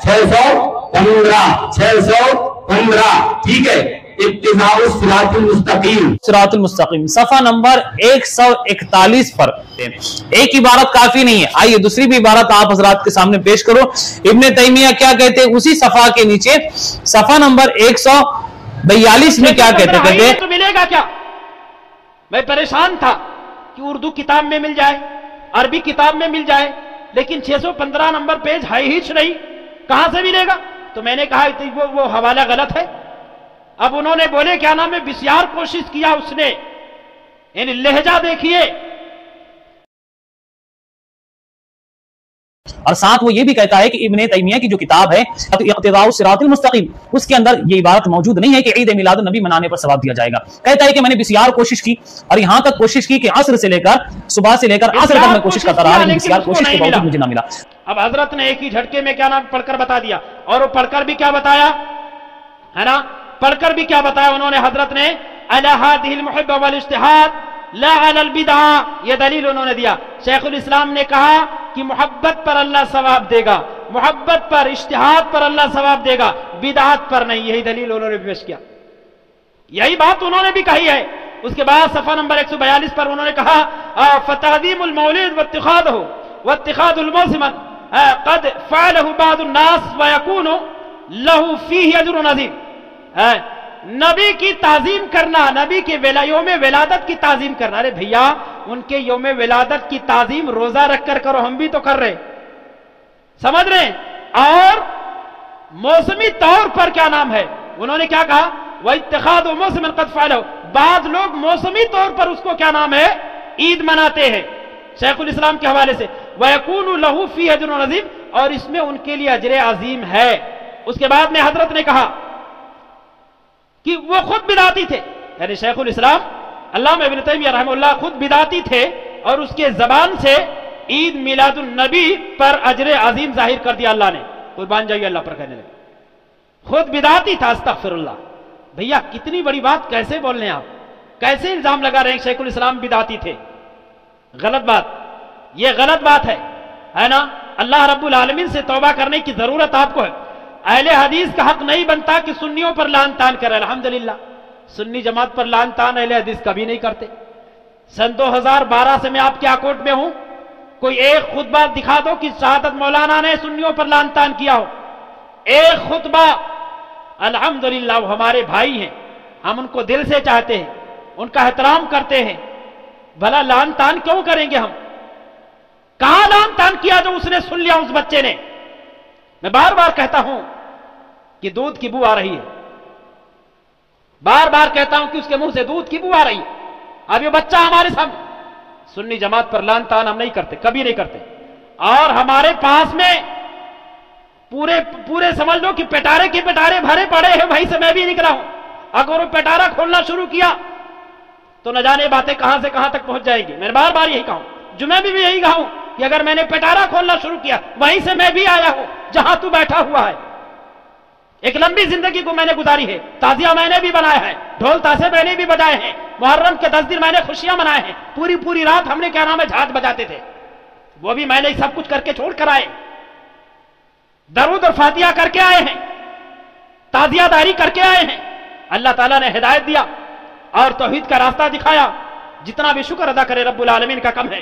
615। 615 ٹھیک ہے. اتباع الصراط المستقیم، صراط المستقیم صفحہ نمبر 141 پر. ایک عبارت کافی نہیں ہے، آئیے دوسری بھی عبارت آپ حضرات کے سامنے پیش کرو. ابن تیمیہ کیا کہتے ہیں اسی صفحہ کے نیچے صفحہ نمبر 142 میں کیا کہتے ہیں؟ تو ملے گا کیا؟ میں پریشان تھا کہ اردو کتاب میں مل جائے، عربی کتاب میں مل جائے، لیکن 615 نمبر پیج ہے ہی نہیں، کہاں سے ملے گا؟ تو میں نے کہا وہ حوالہ غلط ہے. اب انہوں نے بولے کیا نام ہے، بسیار کوشش کیا اس نے، یعنی لہجہ دیکھیے. اور ساتھ وہ یہ بھی کہتا ہے کہ ابن تیمیہ کی جو کتاب ہے اقتداء الصراط المستقیم، اس کے اندر یہ عبارت موجود نہیں ہے کہ عید میلاد النبی منانے پر ثواب دیا جائے گا. کہتا ہے کہ میں نے بسیار کوشش کی اور یہاں تک کوشش کی کہ عصر سے لے کر صبح سے لے کر عصر تک میں کوشش کرتا رہا، لیکن بسیار کوشش کے باوجود مجھے نہ ملا. اب حضرت نے ایک ہی جھٹکے میں کیا نام پڑھ کر بتا دیا، اور وہ پڑھ کر بھی کیا بتایا ہے نا، پڑھ کر بھی کیا بتایا انہوں نے، حضرت نے علی ھذہ المحبہ والاجتہاد لا علی البدعہ، یہ دلیل انہوں نے دیا. شیخ الاسلام نے کہا کہ محبت پر اللہ ثواب دے گا، محبت پر اجتہاد پر اللہ ثواب دے گا، بدعات پر نہیں. یہی دلیل انہوں نے پیش کیا، یہی بات انہوں نے بھی کہی ہے. اس کے بعد صفحہ نمبر 142 پر انہوں نے کہا فتعظیم المولد واتخاذہ واتخاذ الموسم قد فعلہ بعض الناس ویکون لہ فیہ اجر عظیم. نبی کی تعظیم کرنا، نبی کے یوم ولادت کی تعظیم کرنا. ارے بھیا ان کے یوم ولادت کی تعظیم روزہ رکھ کر کرو، ہم بھی تو کر رہے، سمجھ رہے ہیں. اور موسمی طور پر کیا نام ہے انہوں نے کیا کہا، وَاتِّخَاذُ مُوسِمٍ قَدْ فَعَلَهُ، بعض لوگ موسمی طور پر اس کو کیا نام ہے عید مناتے ہیں. شیخ الاسلام کے حوالے سے وَيَكُونُ لَهُ فِيهِ أَجْرٌ عَظِيمٌ، اور اس میں ان کے لیے اجر عظیم ہے. اس کے بعد میں حضرت نے کہا کہ وہ خود بدعتی تھے، یعنی شیخ الاسلام علامہ ابن تیمیہ رحمہ اللہ خود بدعتی تھے، اور اس کے زبان سے عید میلاد النبی پر اجر عظیم ظاہر کر دیا اللہ نے. قربان جائیے اللہ پر کہنے لگے خود بدعتی تھا. استغفر اللہ. بھیا کتنی بڑی بات کیسے بول رہے ہیں آپ، کیسے الزام لگا رہے ہیں شیخ الاسلام بدعتی تھے؟ غلط بات، یہ غلط بات ہے نا. اللہ رب العالمین سے توبہ کرنے کی ضرورت آپ کو ہے. اہل حدیث کا حق نہیں بنتا کہ سنیوں پر لعن تان کرے. الحمدللہ سنی جماعت پر لعن تان اہل حدیث کبھی نہیں کرتے. سن 2012 سے میں آپ کے آکوٹ میں ہوں، کوئی ایک خطبہ دکھا دو کہ شہادت مولانا نے سنیوں پر لعن تان کیا ہو، ایک خطبہ. الحمدللہ وہ ہمارے بھائی ہیں، ہم ان کو دل سے چاہتے ہیں، ان کا احترام کرتے ہیں. بھلا لعن تان کیوں کریں گے ہم؟ کہاں لعن تان کیا جو اس نے سن لیا اس بچے نے؟ میں بار بار کہتا ہوں کہ دودھ کی بو آ رہی ہے، بار بار کہتا ہوں کہ اس کے منہ سے دودھ کی بو آ رہی ہے. اب یہ بچہ ہمارے سامنے، سنی جماعت پر لعن تان ہم نہیں کرتے، کبھی نہیں کرتے. اور ہمارے پاس میں پورے سمجھ لو کہ پٹارے کے پٹارے بھرے پڑے ہیں، وہیں سے میں بھی نکلا ہوں. اگر وہ پٹارا کھولنا شروع کیا تو نہ جانے باتیں کہاں سے کہاں تک پہنچ جائیں گی. میں بار بار یہی کہا ہوں، جمعے میں بھی یہی کہا ہوں کہ اگر میں نے پٹارا کھولنا شروع کیا وہیں سے میں بھی آیا ہوں جہاں تو بیٹھا ہوا ہے. ایک لمبی زندگی کو میں نے گزاری ہے، تازیہ میں نے بھی بنایا ہے، ڈھول تاسے میں نے بھی بجائے ہیں، محرم کے 10 دن میں نے خوشیاں منائے ہیں، پوری رات ہم نے کیا نام ہے جھاج بجاتے تھے، وہ بھی میں نے سب کچھ کر کے چھوڑ کر آئے، درود اور فاتحہ کر کے آئے ہیں، تازیہ داری کر کے آئے ہیں. اللہ تعالیٰ نے ہدایت دیا اور توحید کا راستہ دکھایا. جتنا بھی شکر ادا کرے رب العالمین کا کم ہے.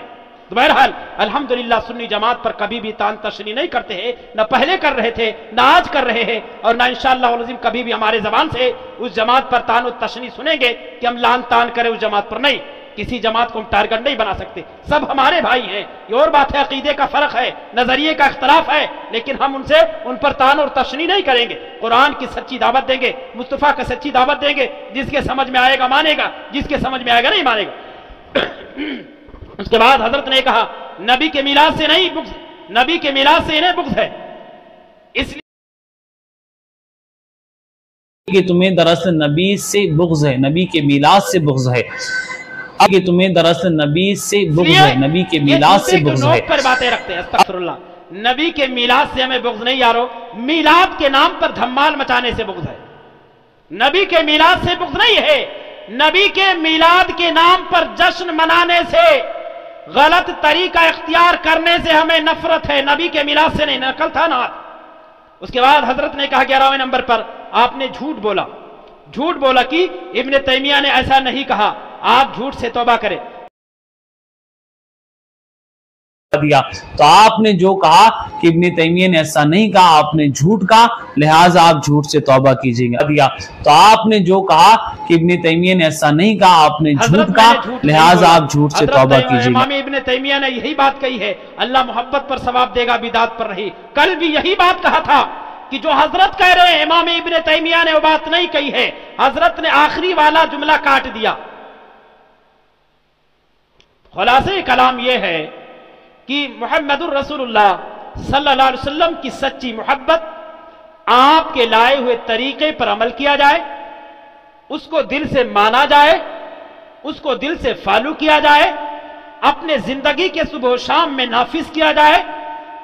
بہرحال الحمدللہ سنی جماعت پر کبھی بھی تان تشنی نہیں کرتے ہیں، نہ پہلے کر رہے تھے، نہ آج کر رہے ہیں، اور نہ انشاءاللہ العظیم کبھی بھی ہمارے زبان سے اس جماعت پر تان و تشنی سنیں گے کہ ہم لعن تان کریں اس جماعت پر. نہیں، کسی جماعت کو ہم ٹارگٹ نہیں بنا سکتے، سب ہمارے بھائی ہیں. یہ اور بات ہے عقیدے کا فرق ہے، نظریے کا اختلاف ہے، لیکن ہم ان پر تان اور تشنی نہیں کریں گے. قرآن کی سچی دعوت دیں گے، مصطفیٰ کا سچی دعوت دیں گے. جس کے سمجھ میں آئے گا مانے گا، جس کے سمجھ میں آئے گا نہیں مانے گا. اس کے بعد حضرت نے کہا نبی کے میلاد سے نہیں بغض، نبی کے میلاد سے انہیں بغض ہے، اس لیے کہ تمہیں دراصل نبی سے بغض ہے، نبی کے میلاد سے بغض ہے. کہ تمہیں دراصل نبی سے بغض ہے، نبی کے میلاد سے بغض ہے. پر باتیں رکھتے ہیں. استغفر اللہ. نبی کے میلاد سے ہمیں بغض نہیں یارو، میلاد کے نام پر دھمال مچانے سے بغض ہے. نبی کے میلاد سے بغض نہیں ہے، نبی کے میلاد کے نام پر جشن منانے سے، غلط طریقہ اختیار کرنے سے ہمیں نفرت ہے. نبی کے میلاد سے نہیں. نقل تھا نا اس کے بعد حضرت نے کہا 11ویں نمبر پر آپ نے جھوٹ بولا کہ ابن تیمیہ نے ایسا نہیں کہا، آپ جھوٹ سے توبہ کریں۔ دیا تو آپ نے جو کہا کہ ابن تیمیہ نے ایسا نہیں کہا، آپ نے جھوٹ کہا، لہٰذا آپ جھوٹ سے توبہ کیجیے گا۔ دیا تو آپ نے جو کہا کہ ابن تیمیہ نے ایسا نہیں کہا، آپ نے جھوٹ کہا، لہٰذا آپ جھوٹ سے توبہ کیجیے گا۔ امام ابن تیمیہ نے یہی بات کہی ہے، اللہ محبت پر ثواب دے گا، بدعت پر نہیں۔ کل بھی یہی بات کہا تھا کہ جو حضرت کہہ رہے ہیں امام ابن تیمیہ نے وہ بات نہیں کہی ہے، حضرت نے آخری والا جملہ کاٹ دیا۔ خلاصے کلام یہ ہے کہ محمد الرسول اللہ صلی اللہ علیہ وسلم کی سچی محبت، آپ کے لائے ہوئے طریقے پر عمل کیا جائے، اس کو دل سے مانا جائے، اس کو دل سے فالو کیا جائے، اپنے زندگی کے صبح و شام میں نافذ کیا جائے،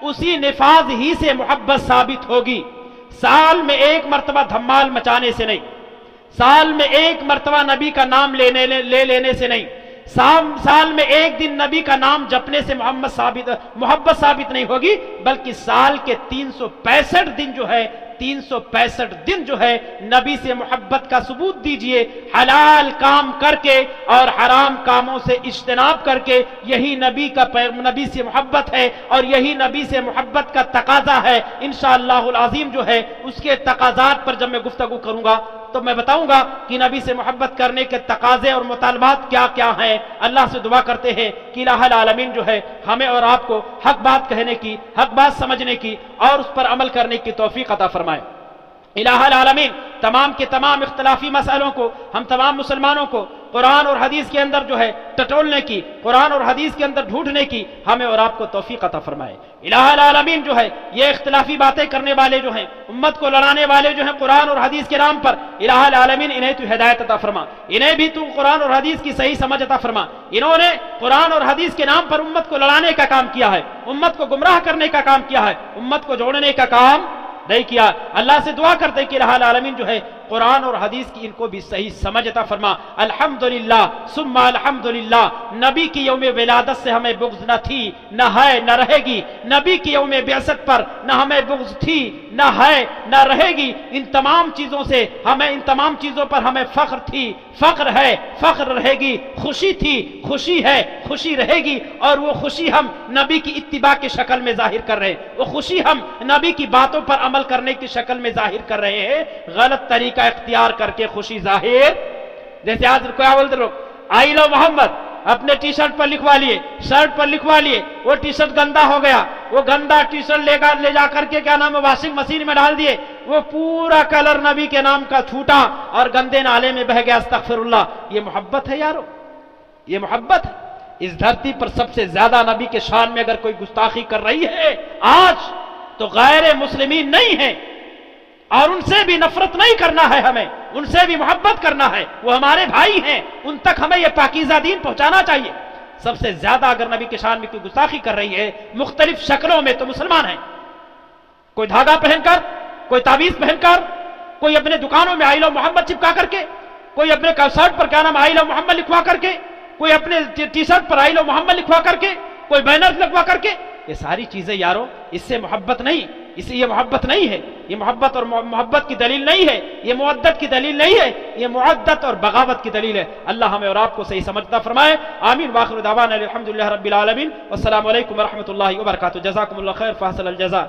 اسی نفاذ ہی سے محبت ثابت ہوگی۔ سال میں ایک مرتبہ دھمال مچانے سے نہیں، سال میں ایک مرتبہ نبی کا نام لے لینے سے نہیں، سال میں ایک دن نبی کا نام جپنے سے محبت ثابت نہیں ہوگی، بلکہ سال کے 365 دن جو ہے 365 دن جو ہے نبی سے محبت کا ثبوت دیجئے، حلال کام کر کے اور حرام کاموں سے اجتناب کر کے، یہی نبی سے محبت ہے اور یہی نبی سے محبت کا تقاضا ہے۔ انشاءاللہ العظیم جو ہے اس کے تقاضات پر جب میں گفتگو کروں گا تو میں بتاؤں گا کہ نبی سے محبت کرنے کے تقاضے اور مطالبات کیا کیا ہیں۔ اللہ سے دعا کرتے ہیں کہ الہ العالمین جو ہے ہمیں اور آپ کو حق بات کہنے کی، حق بات سمجھنے کی اور اس پر عمل کرنے کی توفیق عطا فرمائے۔ الہ العالمین تمام کے تمام اختلافی مسائلوں کو ہم تمام مسلمانوں کو قرآن اور حدیث کے اندر جو ہے ٹٹولنے کی، قرآن اور حدیث کے اندر ڈھونڈنے کی ہمیں اور آپ کو توفیق عطا فرمائے۔ الہ العالمین جو ہے یہ اختلافی باتیں کرنے والے جو ہیں، امت کو لڑانے والے جو ہیں قرآن اور حدیث کے نام پر، الہ العالمین انہیں تو ہدایت عطا فرما، انہیں بھی تو قرآن اور حدیث کی صحیح سمجھ عطا فرما۔ انہوں نے قرآن اور حدیث کے نام پر امت کو لڑانے کا کام کیا ہے، امت کو گمراہ کرنے کا کام کیا ہے، امت کو جوڑنے کا کام نہیں کیا۔ اللہ سے دعا کرتے کہ الہ العالمین جو ہے قرآن اور حدیث کی ان کو بھی صحیح سمجھ عطا فرما۔ الحمدللہ ثم الحمدللہ، نبی کی یوم ولادت سے ہمیں بغض نہ تھی، نہ ہے، نہ رہے گی۔ نبی کی یوم بعثت پر نہ ہمیں بغض تھی، نہ ہے، نہ رہے گی۔ ان تمام چیزوں سے ہمیں، ان تمام چیزوں پر ہمیں فخر تھی، فخر ہے، فخر رہے گی۔ خوشی تھی، خوشی ہے، خوشی رہے گی۔ اور وہ خوشی ہم نبی کی اتباع کی شکل میں ظاہر کر رہے ہیں، وہ خوشی ہم نبی کی باتوں پر عمل کرنے کی شکل میں ظاہر کر رہے ہیں۔ غلط طریقہ اختیار کر کے خوشی ظاہر، جیسے آج کوئی بولتے لوگ آئی لو محمد اپنے ٹی شرٹ پر لکھوا لیے، شرٹ پر لکھوا لیے، وہ ٹی شرٹ گندا ہو گیا، وہ گندا ٹی شرٹ لے جا کر کے کیا نام ہے واشنگ مشین میں ڈال دیے، وہ پورا کلر نبی کے نام کا چھوٹا اور گندے نالے میں بہ گیا، استغفر اللہ۔ یہ محبت ہے یارو، یہ محبت ہے۔ اس دھرتی پر سب سے زیادہ نبی کے شان میں اگر کوئی گستاخی کر رہی ہے آج تو غیر مسلمین نہیں ہیں، اور ان سے بھی نفرت نہیں کرنا ہے، ہمیں ان سے بھی محبت کرنا ہے، وہ ہمارے بھائی ہیں، ان تک ہمیں یہ پاکیزہ دین پہنچانا چاہیے۔ سب سے زیادہ اگر نبی کے شان میں کوئی گستاخی کر رہی ہے مختلف شکلوں میں تو مسلمان ہیں، کوئی دھاگا پہن کر، کوئی تعویذ پہن کر، کوئی اپنے دکانوں میں آئی لو محمد چپکا کر کے، کوئی اپنے شرٹ پر کیا نام آئی لو محمد لکھوا کر کے، کوئی اپنے ٹی شرٹ پر آئی لو محمد لکھوا کر کے، کوئی بینر لگوا کر کے۔ یہ ساری چیزیں یارو اس سے محبت نہیں، اس سے یہ محبت نہیں ہے، یہ محبت اور محبت کی دلیل نہیں ہے، یہ مودت کی دلیل نہیں ہے، یہ معدت اور بغاوت کی دلیل ہے۔ اللہ ہمیں اور آپ کو صحیح سمجھتا فرمائے۔ آمین۔ واخر دعوانا الحمدللہ رب العالمین، والسلام علیکم ورحمۃ اللہ وبرکاتہ۔ جزاکم اللہ خیر، فاحسن الجزاء۔